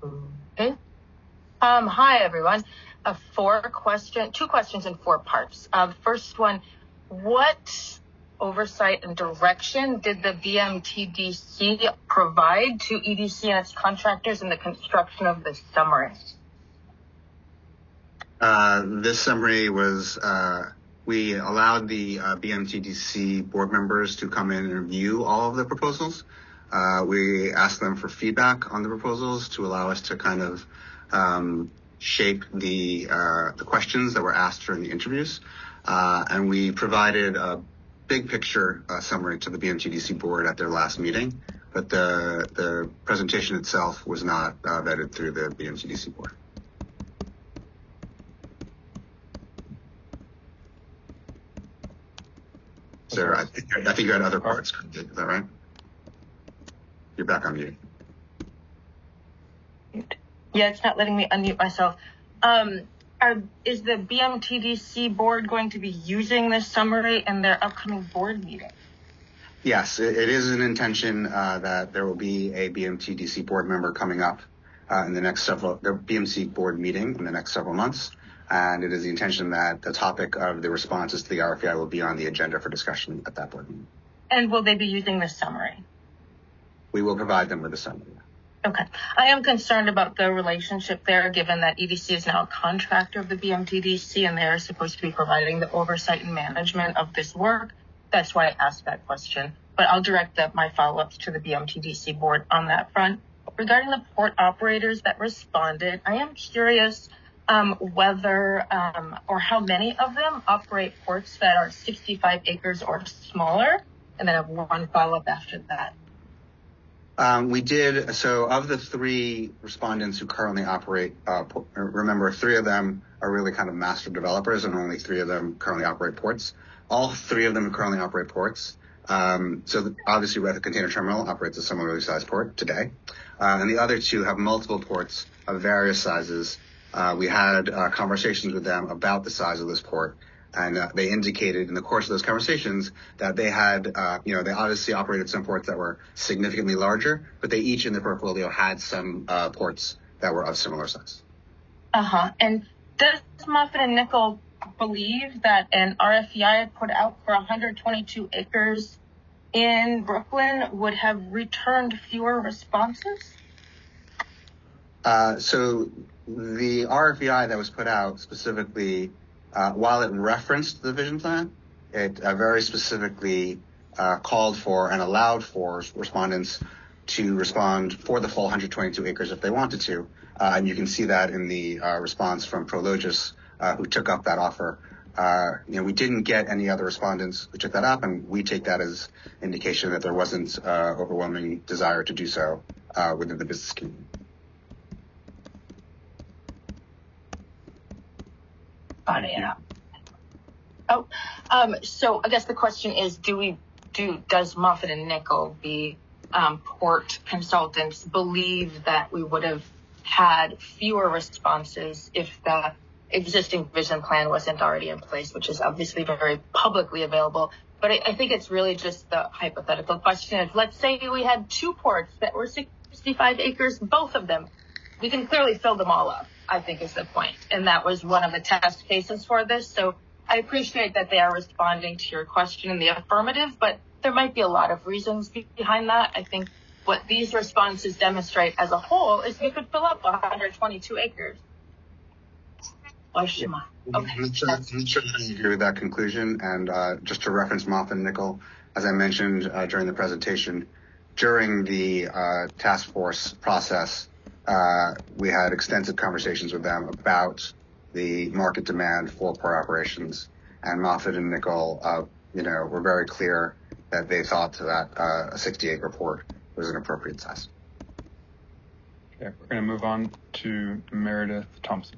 Okay. Hi, everyone. Two questions in 4 parts. First one, what oversight and direction did the BMTDC provide to EDC and its contractors in the construction of this summary?
This summary was, we allowed the BMTDC board members to come in and review all of the proposals. We asked them for feedback on the proposals to allow us to kind of shape the questions that were asked during the interviews. And we provided a big picture summary to the BMTDC board at their last meeting, but the presentation itself was not vetted through the BMTDC board. Sarah, I think you had other parts. Is that right? You're back on mute.
Yeah, it's not letting me unmute myself. Is the BMTDC board going to be using this summary in their upcoming board meeting?
Yes, it is an intention that there will be a BMTDC board member coming up in the BMC board meeting in the next several months. And it is the intention that the topic of the responses to the RFEI will be on the agenda for discussion at that board meeting.
And will they be using this summary?
We will provide them with a summary.
Okay. I am concerned about the relationship there, given that EDC is now a contractor of the BMTDC and they are supposed to be providing the oversight and management of this work. That's why I asked that question. But I'll direct my follow-ups to the BMTDC board on that front. Regarding the port operators that responded, I am curious whether or how many of them operate ports that are 65 acres or smaller, and then I have one follow-up after that.
We did. So of the 3 respondents who currently operate, remember 3 of them are really kind of master developers and only 3 of them currently operate ports. All 3 of them currently operate ports. So obviously Red Container Terminal operates a similarly sized port today. And the other 2 have multiple ports of various sizes. We had conversations with them about the size of this port, and they indicated in the course of those conversations that they had, they obviously operated some ports that were significantly larger, but they each in their portfolio had some ports that were of similar size.
And does Moffitt and Nickel believe that an RFEI put out for 122 acres in Brooklyn would have returned fewer responses?
So the RFEI that was put out specifically, while it referenced the vision plan, it very specifically called for and allowed for respondents to respond for the full 122 acres if they wanted to. And you can see that in the response from Prologis, who took up that offer. We didn't get any other respondents who took that up, and we take that as indication that there wasn't overwhelming desire to do so within the business community.
So I guess the question is, does Moffitt and Nickel, the port consultants, believe that we would have had fewer responses if the existing vision plan wasn't already in place, which is obviously very publicly available? But I think it's really just the hypothetical question is, let's say we had 2 ports that were 65 acres, both of them. We can clearly fill them all up, I think is the point. And that was one of the test cases for this. So I appreciate that they are responding to your question in the affirmative, but there might be a lot of reasons behind that. I think what these responses demonstrate as a whole is we could fill up 122 acres.
I'm not sure that I agree with that conclusion. And just to reference Moffitt and Nickel, as I mentioned during the presentation, during the task force process, we had extensive conversations with them about the market demand for port operations, and Moffitt and Nickel, were very clear that they thought that a 60-acre port was an appropriate size.
Okay, we're going to move on to Meredith Thompson.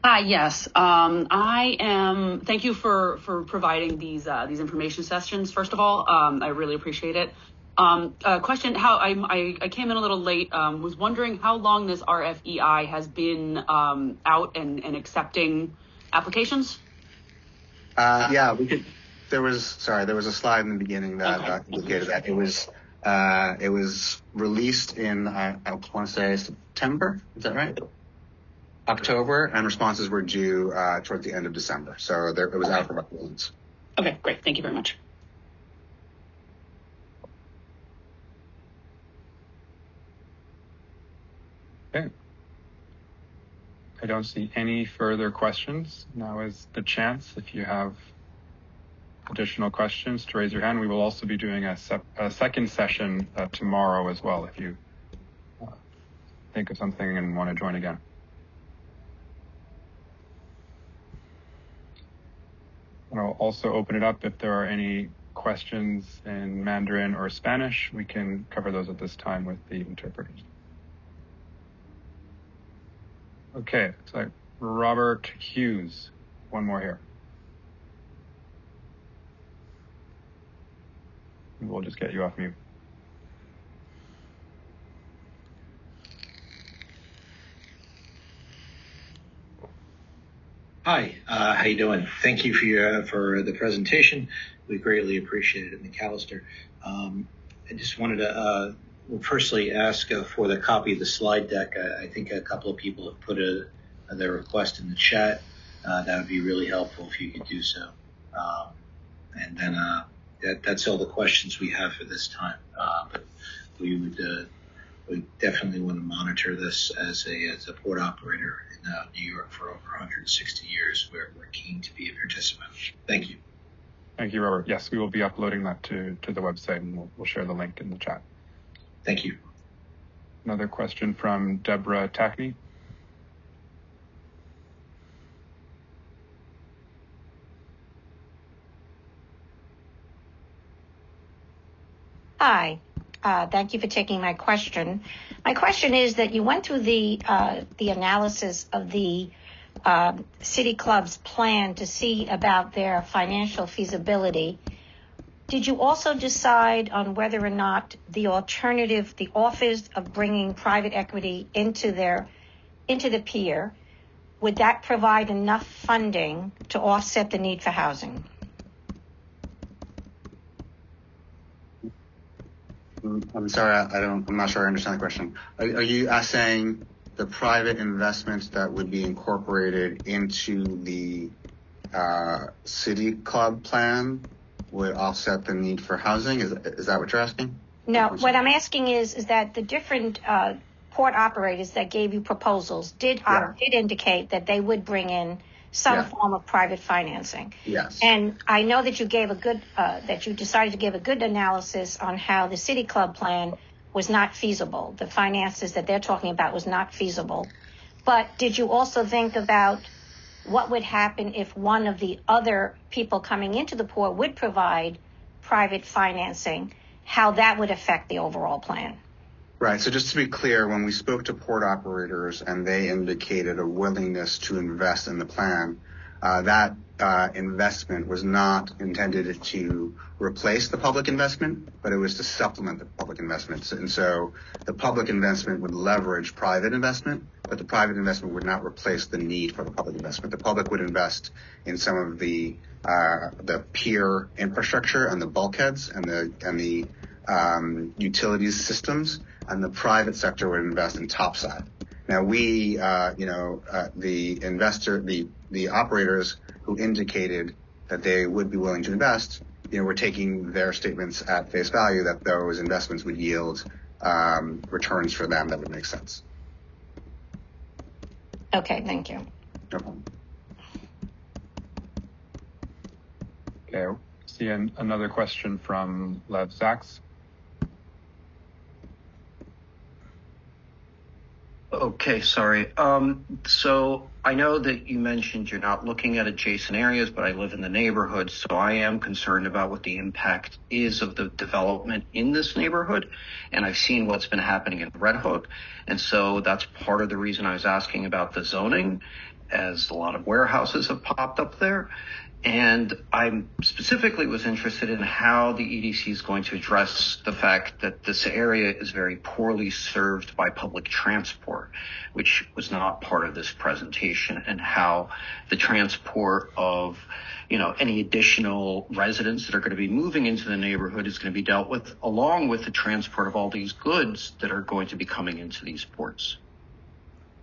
Hi, yes. Thank you for providing these information sessions, first of all. I really appreciate it. Question, I came in a little late, was wondering how long this RFEI has been out and accepting applications?
There was a slide in the beginning that indicated that it was released in, I want to say September, is that right? October, and responses were due towards the end of December. So it was out for about 4 months.
Okay, great. Thank you very much.
Okay. I don't see any further questions. Now is the chance, if you have additional questions, to raise your hand. We will also be doing a second session tomorrow as well, if you think of something and want to join again. And I'll also open it up if there are any questions in Mandarin or Spanish. We can cover those at this time with the interpreters. Okay, so Robert Hughes, one more here. We'll just get you off mute.
Hi, how you doing? Thank you for the presentation. We greatly appreciate it, McAllister. I just wanted to firstly ask for the copy of the slide deck. I think a couple of people have put their request in the chat. That would be really helpful if you could do so. And then that's all the questions we have for this time. But we definitely want to monitor this as a port operator in New York for over 160 years. We're keen to be a participant. Thank you.
Thank you, Robert. Yes, we will be uploading that to the website, and we'll share the link in the chat.
Thank you.
Another question from Deborah Tackney.
Hi. Thank you for taking my question. My question is that you went through the analysis of the City Club's plan to see about their financial feasibility. Did you also decide on whether or not the alternative, the offers of bringing private equity into the pier, would that provide enough funding to offset the need for housing?
I'm sorry, I'm not sure I understand the question. Are you saying the private investments that would be incorporated into the City Club plan would offset the need for housing? Is that what you're asking?
No, what I'm asking is that the different port operators that gave you proposals did indicate that they would bring in some form of private financing.
Yes.
And I know that you gave that you decided to give a good analysis on how the City Club plan was not feasible. The finances that they're talking about was not feasible. But did you also think about what would happen if one of the other people coming into the port would provide private financing, how that would affect the overall plan?
Right. So just to be clear, when we spoke to port operators and they indicated a willingness to invest in the plan, that investment was not intended to replace the public investment, but it was to supplement the public investments. And so the public investment would leverage private investment, but the private investment would not replace the need for the public investment. The public would invest in some of the pier infrastructure and the bulkheads and the utilities systems, and the private sector would invest in topside. Now the operators who indicated that they would be willing to invest, we're taking their statements at face value that those investments would yield returns for them that would make sense.
Okay, thank you.
No problem.
Okay, see another question from Lev Sachs.
Okay, sorry. So I know that you mentioned you're not looking at adjacent areas, but I live in the neighborhood, so I am concerned about what the impact is of the development in this neighborhood. And I've seen what's been happening in Red Hook. And so that's part of the reason I was asking about the zoning, as a lot of warehouses have popped up there. And I specifically was interested in how the EDC is going to address the fact that this area is very poorly served by public transport, which was not part of this presentation, and how the transport of, any additional residents that are going to be moving into the neighborhood is going to be dealt with, along with the transport of all these goods that are going to be coming into these ports.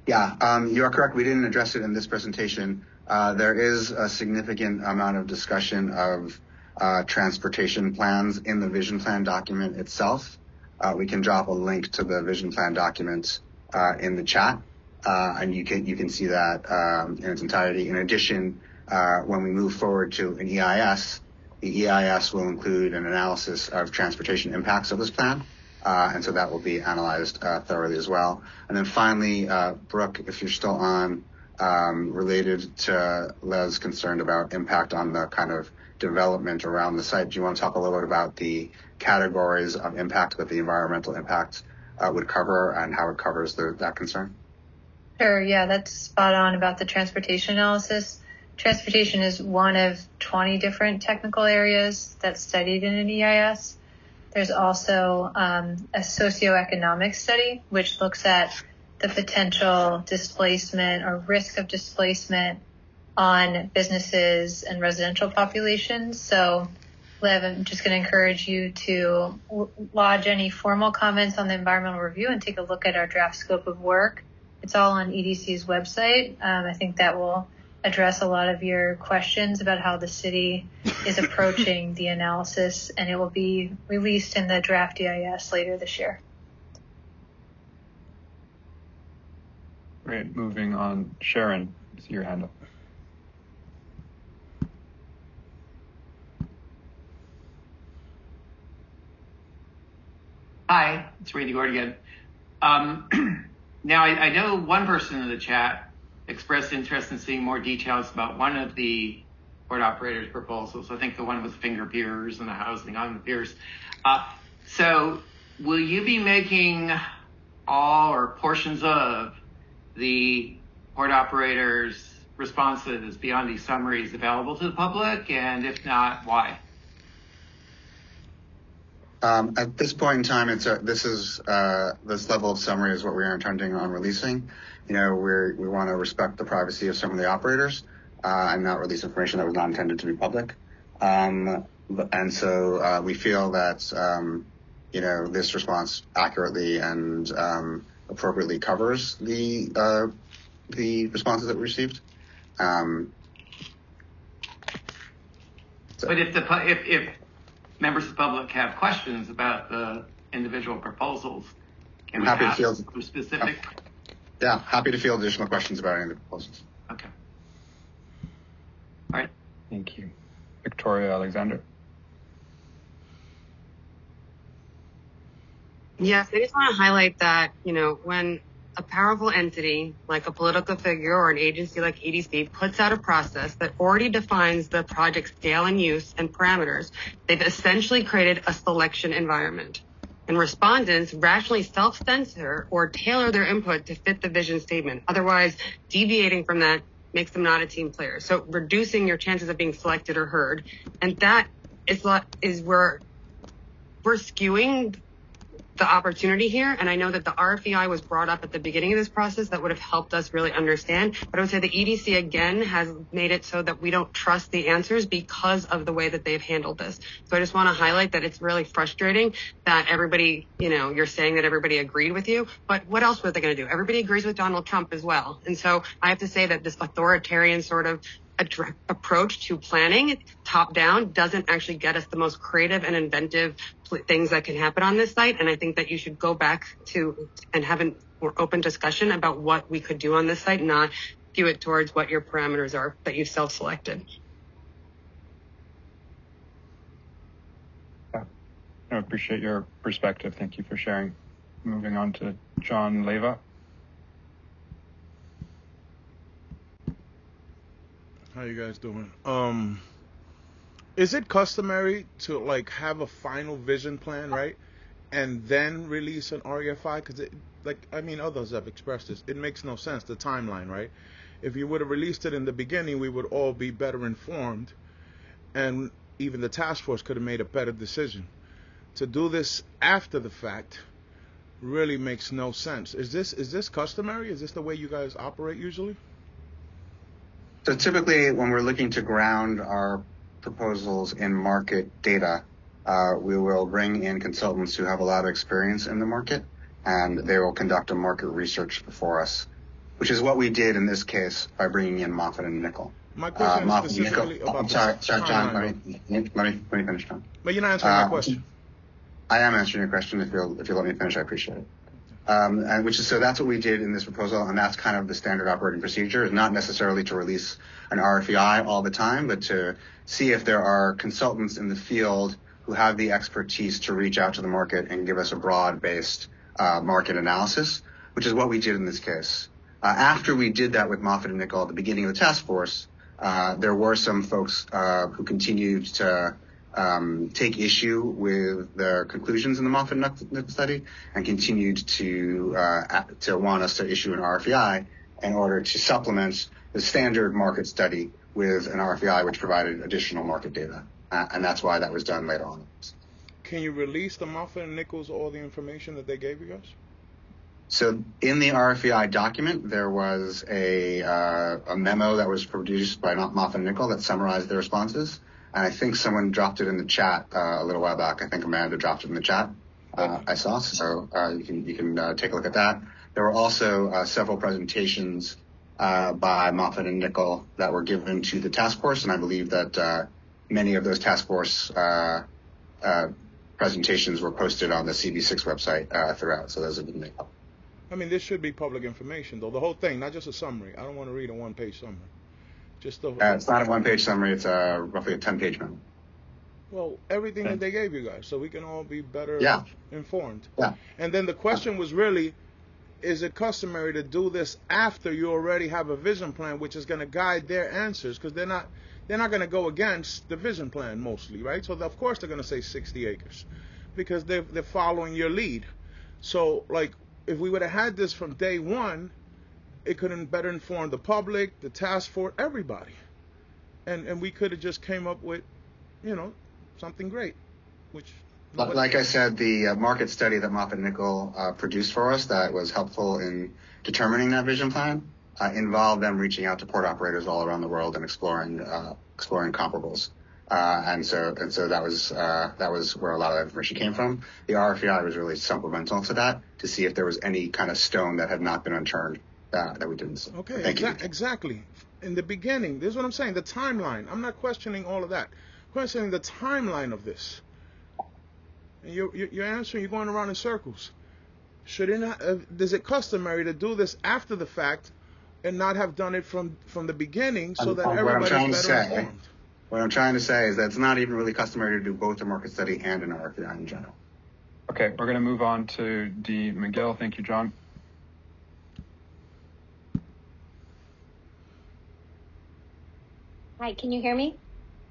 Yeah, you are correct. We didn't address it in this presentation. There is a significant amount of discussion of transportation plans in the vision plan document itself. We can drop a link to the vision plan document in the chat, and you can see that in its entirety. In addition, when we move forward to an EIS, the EIS will include an analysis of transportation impacts of this plan. And so that will be analyzed thoroughly as well. And then finally, Brooke, if you're still on, related to Les' concern about impact on the kind of development around the site, do you want to talk a little bit about the categories of impact that the environmental impact would cover and how it covers that concern?
Sure, yeah, that's spot on about the transportation analysis. Transportation is one of 20 different technical areas that's studied in an EIS. There's also a socioeconomic study, which looks at the potential displacement or risk of displacement on businesses and residential populations. So, Lev, I'm just going to encourage you to lodge any formal comments on the environmental review and take a look at our draft scope of work. It's all on EDC's website. I think that will address a lot of your questions about how the city is approaching the analysis, and it will be released in the draft EIS later this year.
Great. Moving on. Sharon, I see your hand up.
Hi, it's Randy Gordon again. Now, I know one person in the chat expressed interest in seeing more details about one of the port operators' proposals. I think the one with finger piers and the housing on the piers. So will you be making all or portions of the port operators' responses beyond these summaries available to the public? And if not, why?
At this point in time, this level of summary is what we are intending on releasing. We want to respect the privacy of some of the operators and not release information that was not intended to be public. And so we feel that this response accurately and appropriately covers the responses that we received.
But if members of the public have questions about the individual proposals, can we ask them specific?
Yeah, happy to field additional questions about any of the proposals.
Okay. All right.
Thank you. Victoria Alexander.
Yes, I just want to highlight that, when a powerful entity like a political figure or an agency like EDC puts out a process that already defines the project scale and use and parameters, they've essentially created a selection environment. And respondents rationally self-censor or tailor their input to fit the vision statement. Otherwise, deviating from that makes them not a team player. So reducing your chances of being selected or heard. And that is where we're skewing the opportunity here. And I know that the RFEI was brought up at the beginning of this process that would have helped us really understand. But I would say the EDC again has made it so that we don't trust the answers because of the way that they've handled this. So I just want to highlight that it's really frustrating that everybody, you're saying that everybody agreed with you, but what else were they going to do? Everybody agrees with Donald Trump as well. And so I have to say that this authoritarian sort of approach to planning top down doesn't actually get us the most creative and inventive things that can happen on this site. And I think that you should go back to and have a more open discussion about what we could do on this site, not skew it towards what your parameters are that you've self-selected.
Yeah, I appreciate your perspective. Thank you for sharing. Moving on to John Leva.
How you guys doing? Is it customary to have a final vision plan, right, and then release an RFEI? Because others have expressed this. It makes no sense, the timeline, right? If you would have released it in the beginning, we would all be better informed, and even the task force could have made a better decision. To do this after the fact really makes no sense. Is this customary? Is this the way you guys operate usually?
So typically, when we're looking to ground our proposals in market data, we will bring in consultants who have a lot of experience in the market, and they will conduct a market research for us which is what we did in this case by bringing in Moffitt and Nickel.
My question is specifically about
I'm sorry, John. Let me finish, John.
But you're not answering my question.
I am answering your question. If you'll let me finish, I appreciate it. And so that's what we did in this proposal, and that's kind of the standard operating procedure. Is not necessarily to release an RFEI all the time, but to see if there are consultants in the field who have the expertise to reach out to the market and give us a broad-based market analysis, which is what we did in this case. After we did that with Moffitt and Nickel at the beginning of the task force, there were some folks who continued to take issue with the conclusions in the Moffitt and Nickel study and continued to want us to issue an RFEI in order to supplement the standard market study with an RFEI which provided additional market data. And that's why that was done later on.
Can you release the Moffitt and Nichols all the information that they gave you guys?
So in the RFEI document, there was a memo that was produced by Moffitt and Nickel that summarized the responses. And I think someone dropped it in the chat a little while back. I think Amanda dropped it in the chat. I saw. So you can take a look at that. There were also several presentations by Moffitt and Nickel that were given to the task force, and I believe that many of those task force presentations were posted on the CB6 website throughout. So those have been made up.
I mean, this should be public information, though. The whole thing, not just a summary. I don't want to read a one-page summary. Just the.
It's not a one-page summary. It's roughly a 10-page memo.
Well, everything that they gave you guys, so we can all be better informed.
Yeah.
And then the question was really, is it customary to do this after you already have a vision plan, which is going to guide their answers? Because they're not going to go against the vision plan mostly, right? So of course they're going to say 60 acres, because they're following your lead. So like, if we would have had this from day one, it could have better informed the public, the task force, everybody, and we could have just came up with, something great. Which,
like I said, the market study that Moffitt and Nickel produced for us that was helpful in determining that vision plan involved them reaching out to port operators all around the world and exploring comparables. And so that was where a lot of that information came from. The RFEI was really supplemental to that to see if there was any kind of stone that had not been unturned that we didn't see.
Okay, exactly. In the beginning, this is what I'm saying, the timeline. I'm not questioning all of that. I'm questioning the timeline of this. And you're answering, you're going around in circles. Is it customary to do this after the fact and not have done it from the beginning so that everybody's better informed?
What I'm trying to say is that it's not even really customary to do both a market study and an RFEI in general.
Okay, we're going to move on to D. McGill. Thank you, John.
Hi, can you hear me?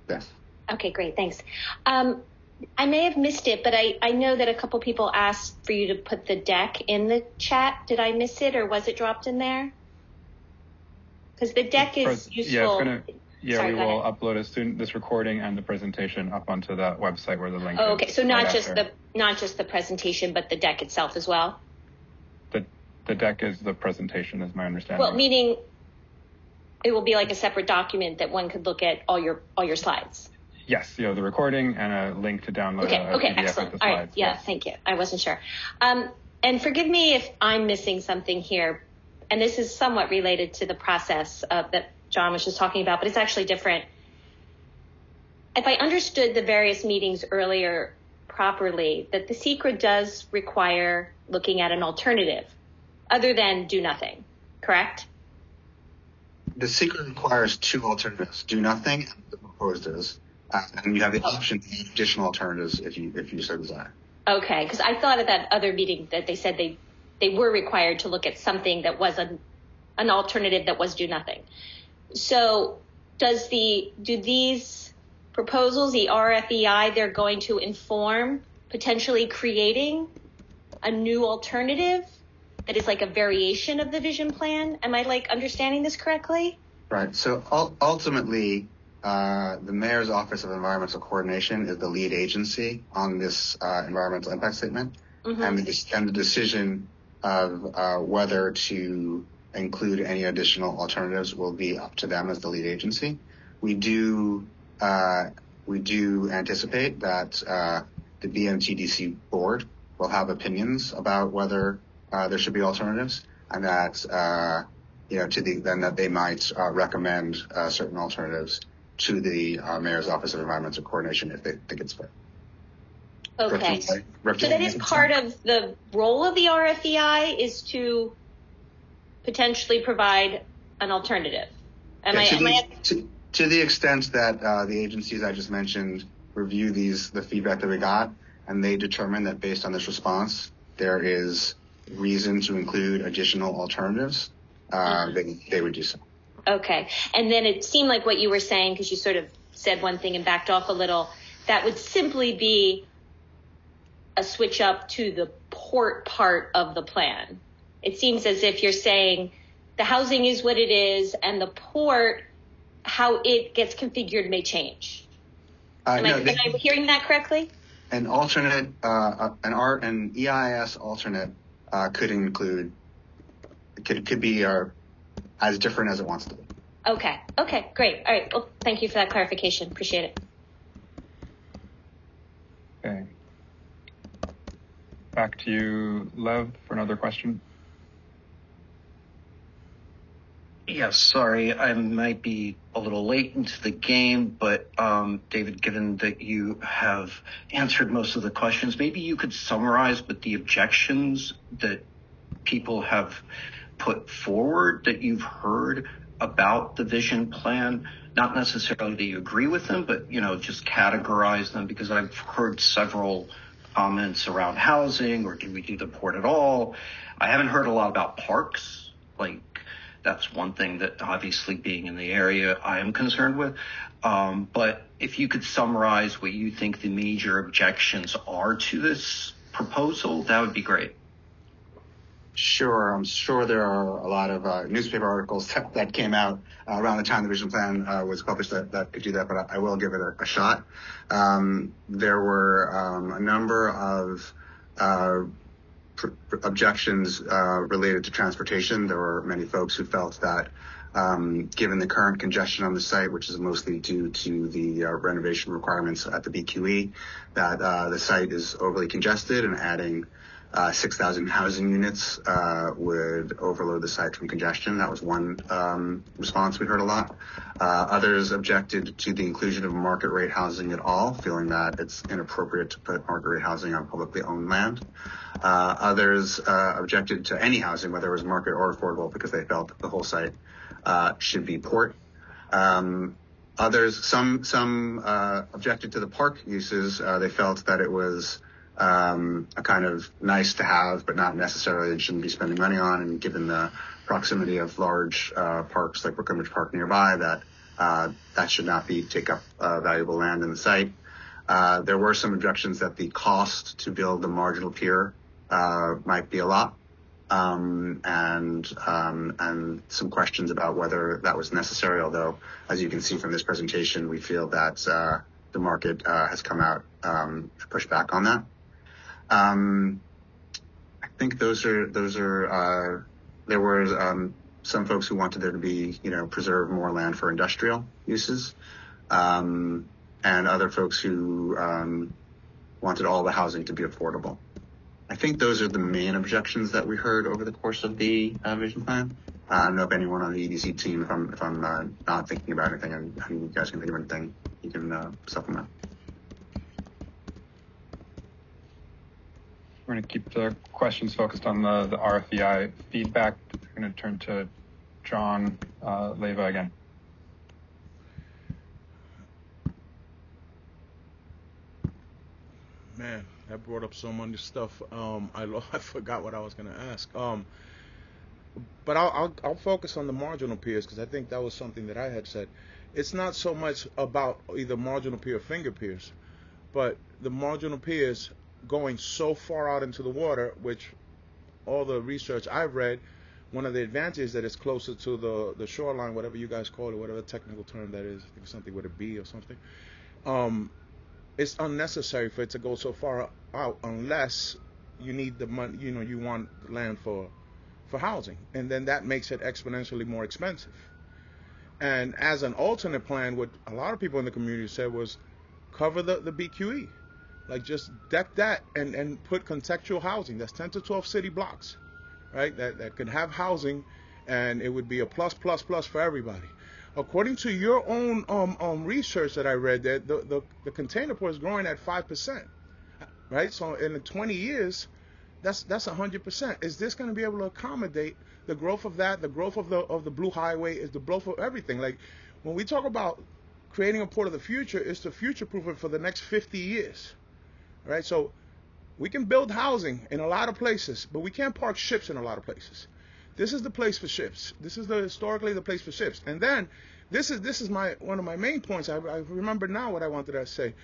Yes.
Okay, great, thanks. I may have missed it, but I know that a couple people asked for you to put the deck in the chat. Did I miss it, or was it dropped in there? Because the deck is useful.
We will upload this recording and the presentation up onto that website where the link is.
Okay, so not just the presentation, but the deck itself as well?
The deck is the presentation, is my understanding.
Well, meaning it will be like a separate document that one could look at all your slides.
Yes, the recording and a link to download a PDF
excellent.
of the slides.
All right,
yes.
Thank you. I wasn't sure. And forgive me if I'm missing something here, and this is somewhat related to the process that John was just talking about, but it's actually different. If I understood the various meetings earlier properly, that the SECRA does require looking at an alternative other than do nothing, correct?
The SECRA requires two alternatives: do nothing and the proposed is. And you have the option to use additional alternatives if you so desire. Okay,
because I thought at that other meeting that they said they were required to look at something that was an alternative that was do nothing. So do these proposals, the RFEI, they're going to inform potentially creating a new alternative that is like a variation of the vision plan? Am I understanding this correctly?
Right. So ultimately, the Mayor's Office of Environmental Coordination is the lead agency on this environmental impact statement, mm-hmm. and the decision of whether to include any additional alternatives will be up to them as the lead agency. We do anticipate that the BMTDC board will have opinions about whether there should be alternatives, and that then that they might recommend certain alternatives to the Mayor's Office of Environmental Coordination if they think it's fair.
Okay. So that is part of the role of the RFEI, is to potentially provide an alternative.
To the extent that the agencies I just mentioned review the feedback that we got, and they determine that based on this response, there is reason to include additional alternatives, they would do so.
Okay. And then it seemed like what you were saying, because you sort of said one thing and backed off a little, that would simply be a switch up to the port part of the plan. It seems as if you're saying the housing is what it is, and the port, how it gets configured, may change. Am I hearing that correctly?
An alternate, an EIS alternate could be as different as it wants to be.
Okay, great. All right, well, thank you for that clarification. Appreciate it.
Okay. Back to you, Lev, for another question.
Yes, sorry, I might be a little late into the game, but David, given that you have answered most of the questions, maybe you could summarize what the objections that people have put forward that you've heard about the vision plan. Not necessarily that you agree with them, but, just categorize them, because I've heard several comments around housing, or do we do the port at all? I haven't heard a lot about parks. That's one thing that, obviously, being in the area, I am concerned with. But if you could summarize what you think the major objections are to this proposal, that would be great.
Sure. I'm sure there are a lot of newspaper articles that came out around the time the vision plan was published that could do that, but I will give it a shot. There were a number of objections related to transportation. There were many folks who felt that given the current congestion on the site, which is mostly due to the renovation requirements at the BQE, that the site is overly congested, and adding 6,000 housing units would overload the site from congestion. That was one response we heard a lot. Others objected to the inclusion of market rate housing at all, feeling that it's inappropriate to put market rate housing on publicly owned land. Others objected to any housing, whether it was market or affordable, because they felt that the whole site should be port. Others, some objected to the park uses. They felt that it was a kind of nice to have, but not necessarily and shouldn't be spending money on. And given the proximity of large parks like Brooklyn Ridge Park nearby, that should not take up valuable land in the site. There were some objections that the cost to build the marginal pier might be a lot, and some questions about whether that was necessary. Although, as you can see from this presentation, we feel that the market has come out to push back on that. I think those are. There were some folks who wanted there to be, preserve more land for industrial uses, and other folks who wanted all the housing to be affordable. I think those are the main objections that we heard over the course of the vision plan. I don't know if anyone on the EDC team, if I'm not thinking about anything, and you guys can think of anything, you can supplement.
We're going to keep the questions focused on the RFEI feedback. We're going to turn to John Leva again.
Man, that brought up so much stuff. I forgot what I was going to ask. But I'll focus on the marginal piers, because I think that was something that I had said. It's not so much about either marginal pier or finger piers, but the marginal piers going so far out into the water, which all the research I've read, one of the advantages that it's closer to the shoreline, whatever you guys call it, whatever technical term that is, I think something with a B or something. It's unnecessary for it to go so far out unless you need the money, you want land for housing, and then that makes it exponentially more expensive. And as an alternate plan, what a lot of people in the community said was cover the BQE. Like, just deck that and put contextual housing. That's 10 to 12 city blocks, right? That could have housing, and it would be a plus for everybody. According to your own research that I read, that the container port is growing at 5%, right? So in 20 years, that's 100%. Is this going to be able to accommodate the growth of that? The growth of the Blue Highway is the growth of everything. Like when we talk about creating a port of the future, it's to future-proof it for the next 50 years, right? So we can build housing in a lot of places, but we can't park ships in a lot of places. This is the place for ships. This is historically the place for ships. And then this is one of my main points. I remember now what I wanted to say.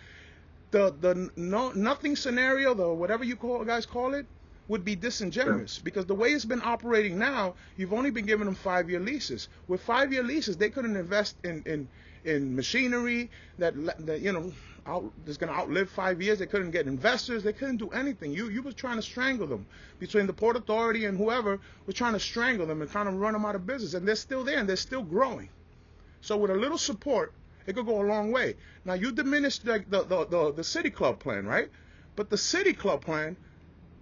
The nothing scenario, the whatever you guys call it, would be disingenuous, because the way it's been operating now, you've only been giving them 5-year leases. With 5-year leases, they couldn't invest in machinery that's going to outlive 5 years. They couldn't get investors. They couldn't do anything. You was trying to strangle them. Between the Port Authority and whoever was trying to strangle them and kind of run them out of business. And they're still there and they're still growing. So with a little support, it could go a long way. Now you diminish the City Club plan, right? But the City Club plan,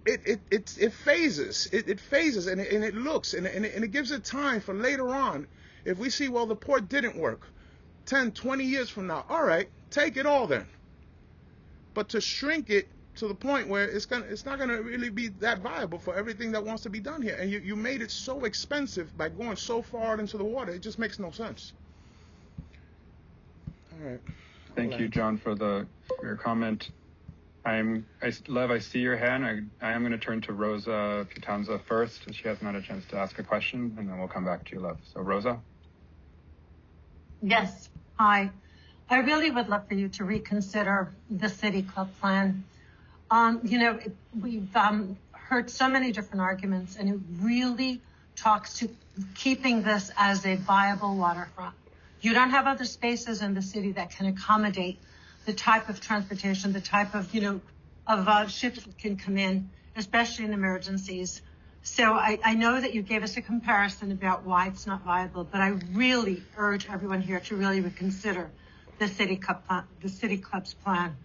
it phases. It phases and it looks and it gives it time for later on. If we see, well, the port didn't work, 10, 20 years from now, all right, take it all then. But to shrink it to the point where it's not gonna really be that viable for everything that wants to be done here. And you made it so expensive by going so far into the water. It just makes no sense. All right.
Thank you, John, for your comment. Lev, I see your hand. I am going to turn to Rosa Putanza first. She hasn't had a chance to ask a question, and then we'll come back to you, Lev. So, Rosa?
Yes. Hi. I really would love for you to reconsider the City Club plan. We've heard so many different arguments, and it really talks to keeping this as a viable waterfront. You don't have other spaces in the city that can accommodate the type of transportation, the type of, ships that can come in, especially in emergencies. So I know that you gave us a comparison about why it's not viable, but I really urge everyone here to really reconsider the City Club's plan,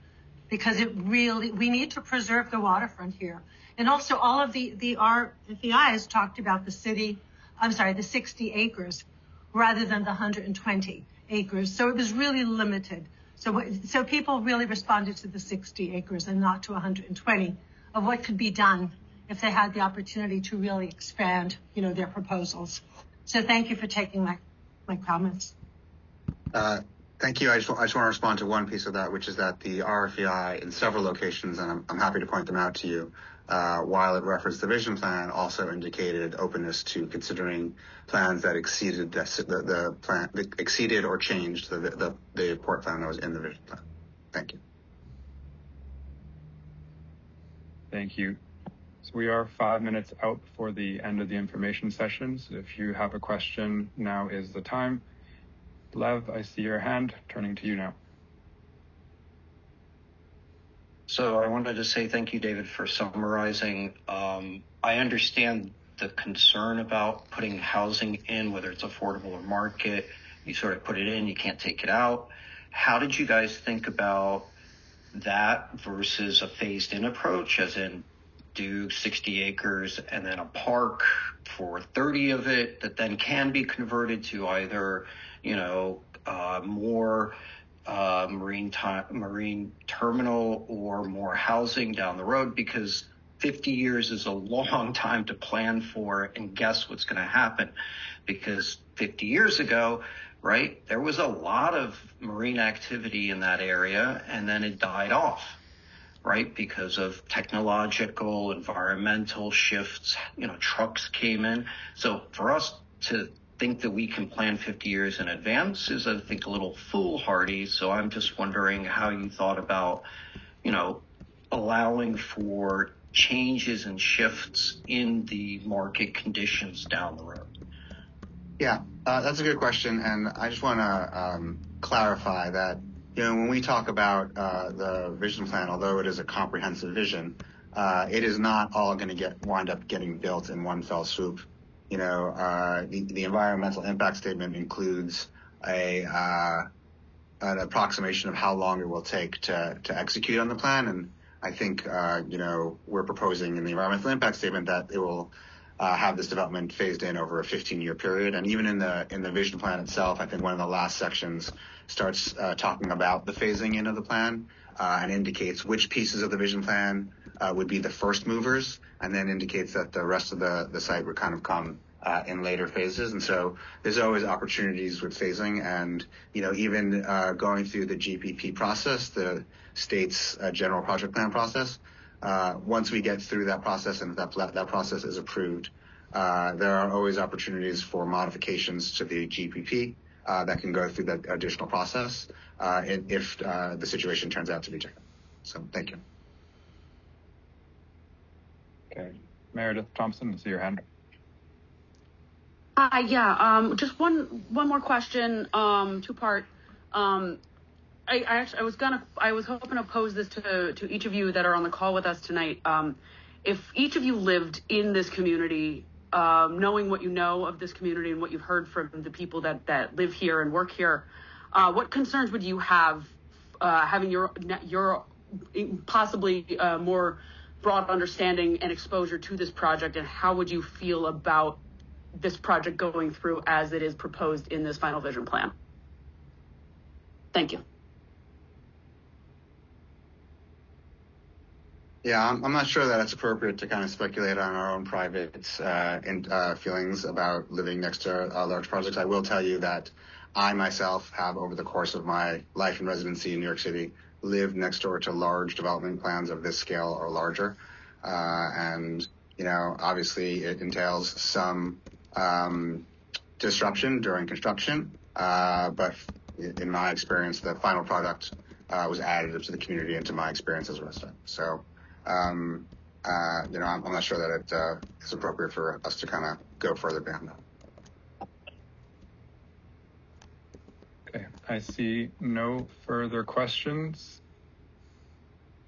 because we need to preserve the waterfront here. And also all of the RFEIs talked about the 60 acres rather than the 120 acres. So it was really limited. So people really responded to the 60 acres and not to 120 of what could be done if they had the opportunity to really expand, their proposals. So thank you for taking my comments.
Thank you. I just want to respond to one piece of that, which is that the RFEI in several locations, and I'm happy to point them out to you, while it referenced the vision plan, also indicated openness to considering plans that exceeded the plan, exceeded or changed the port plan that was in the vision plan. Thank you.
Thank you. So we are 5 minutes out before the end of the information sessions. If you have a question, now is the time. Lev, I see your hand. Turning to you now.
So I wanted to say thank you, David, for summarizing. I understand the concern about putting housing in, whether it's affordable or market. You sort of put it in, you can't take it out. How did you guys think about that versus a phased-in approach, as in do 60 acres and then a park for 30 of it that then can be converted to either, more marine terminal or more housing down the road? Because 50 years is a long time to plan for and guess what's going to happen. Because 50 years ago, right, there was a lot of marine activity in that area, and then it died off, right, because of technological, environmental shifts. Trucks came in. So for us to think that we can plan 50 years in advance is, I think, a little foolhardy. So I'm just wondering how you thought about, allowing for changes and shifts in the market conditions down the road.
Yeah, that's a good question. And I just want to clarify that, when we talk about the vision plan, although it is a comprehensive vision, it is not all going to wind up getting built in one fell swoop. The environmental impact statement includes an approximation of how long it will take to execute on the plan. And I think, we're proposing in the environmental impact statement that it will have this development phased in over a 15-year period. And even in the vision plan itself, I think one of the last sections starts talking about the phasing in of the plan and indicates which pieces of the vision plan would be the first movers, and then indicates that the rest of the site would kind of come in later phases. And so there's always opportunities with phasing, and even going through the GPP process, the state's general project plan process. Once we get through that process and that process is approved, there are always opportunities for modifications to the GPP that can go through that additional process if the situation turns out to be different. So thank you.
Okay, Meredith Thompson, I see your hand.
Hi, yeah. Just one more question, two-part. I was hoping to pose this to each of you that are on the call with us tonight. If each of you lived in this community, knowing what you know of this community and what you've heard from the people that live here and work here, what concerns would you have having your possibly more broad understanding and exposure to this project, and how would you feel about this project going through as it is proposed in this final vision plan? Thank you.
Yeah, I'm not sure that it's appropriate to kind of speculate on our own private feelings about living next to large projects. I will tell you that I myself have, over the course of my life and residency in New York City, lived next door to large development plans of this scale or larger. And, obviously it entails some disruption during construction. But in my experience, the final product was additive to the community and to my experience as a resident. So, I'm not sure that it is appropriate for us to kind of go further beyond that.
Okay, I see no further questions.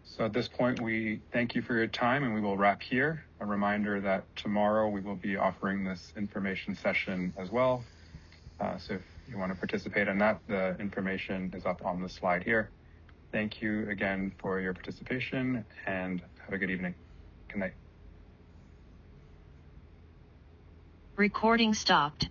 So at this point, we thank you for your time, and we will wrap here. A reminder that tomorrow we will be offering this information session as well. So if you want to participate in that, the information is up on the slide here. Thank you again for your participation, and have a good evening. Good night.
Recording stopped.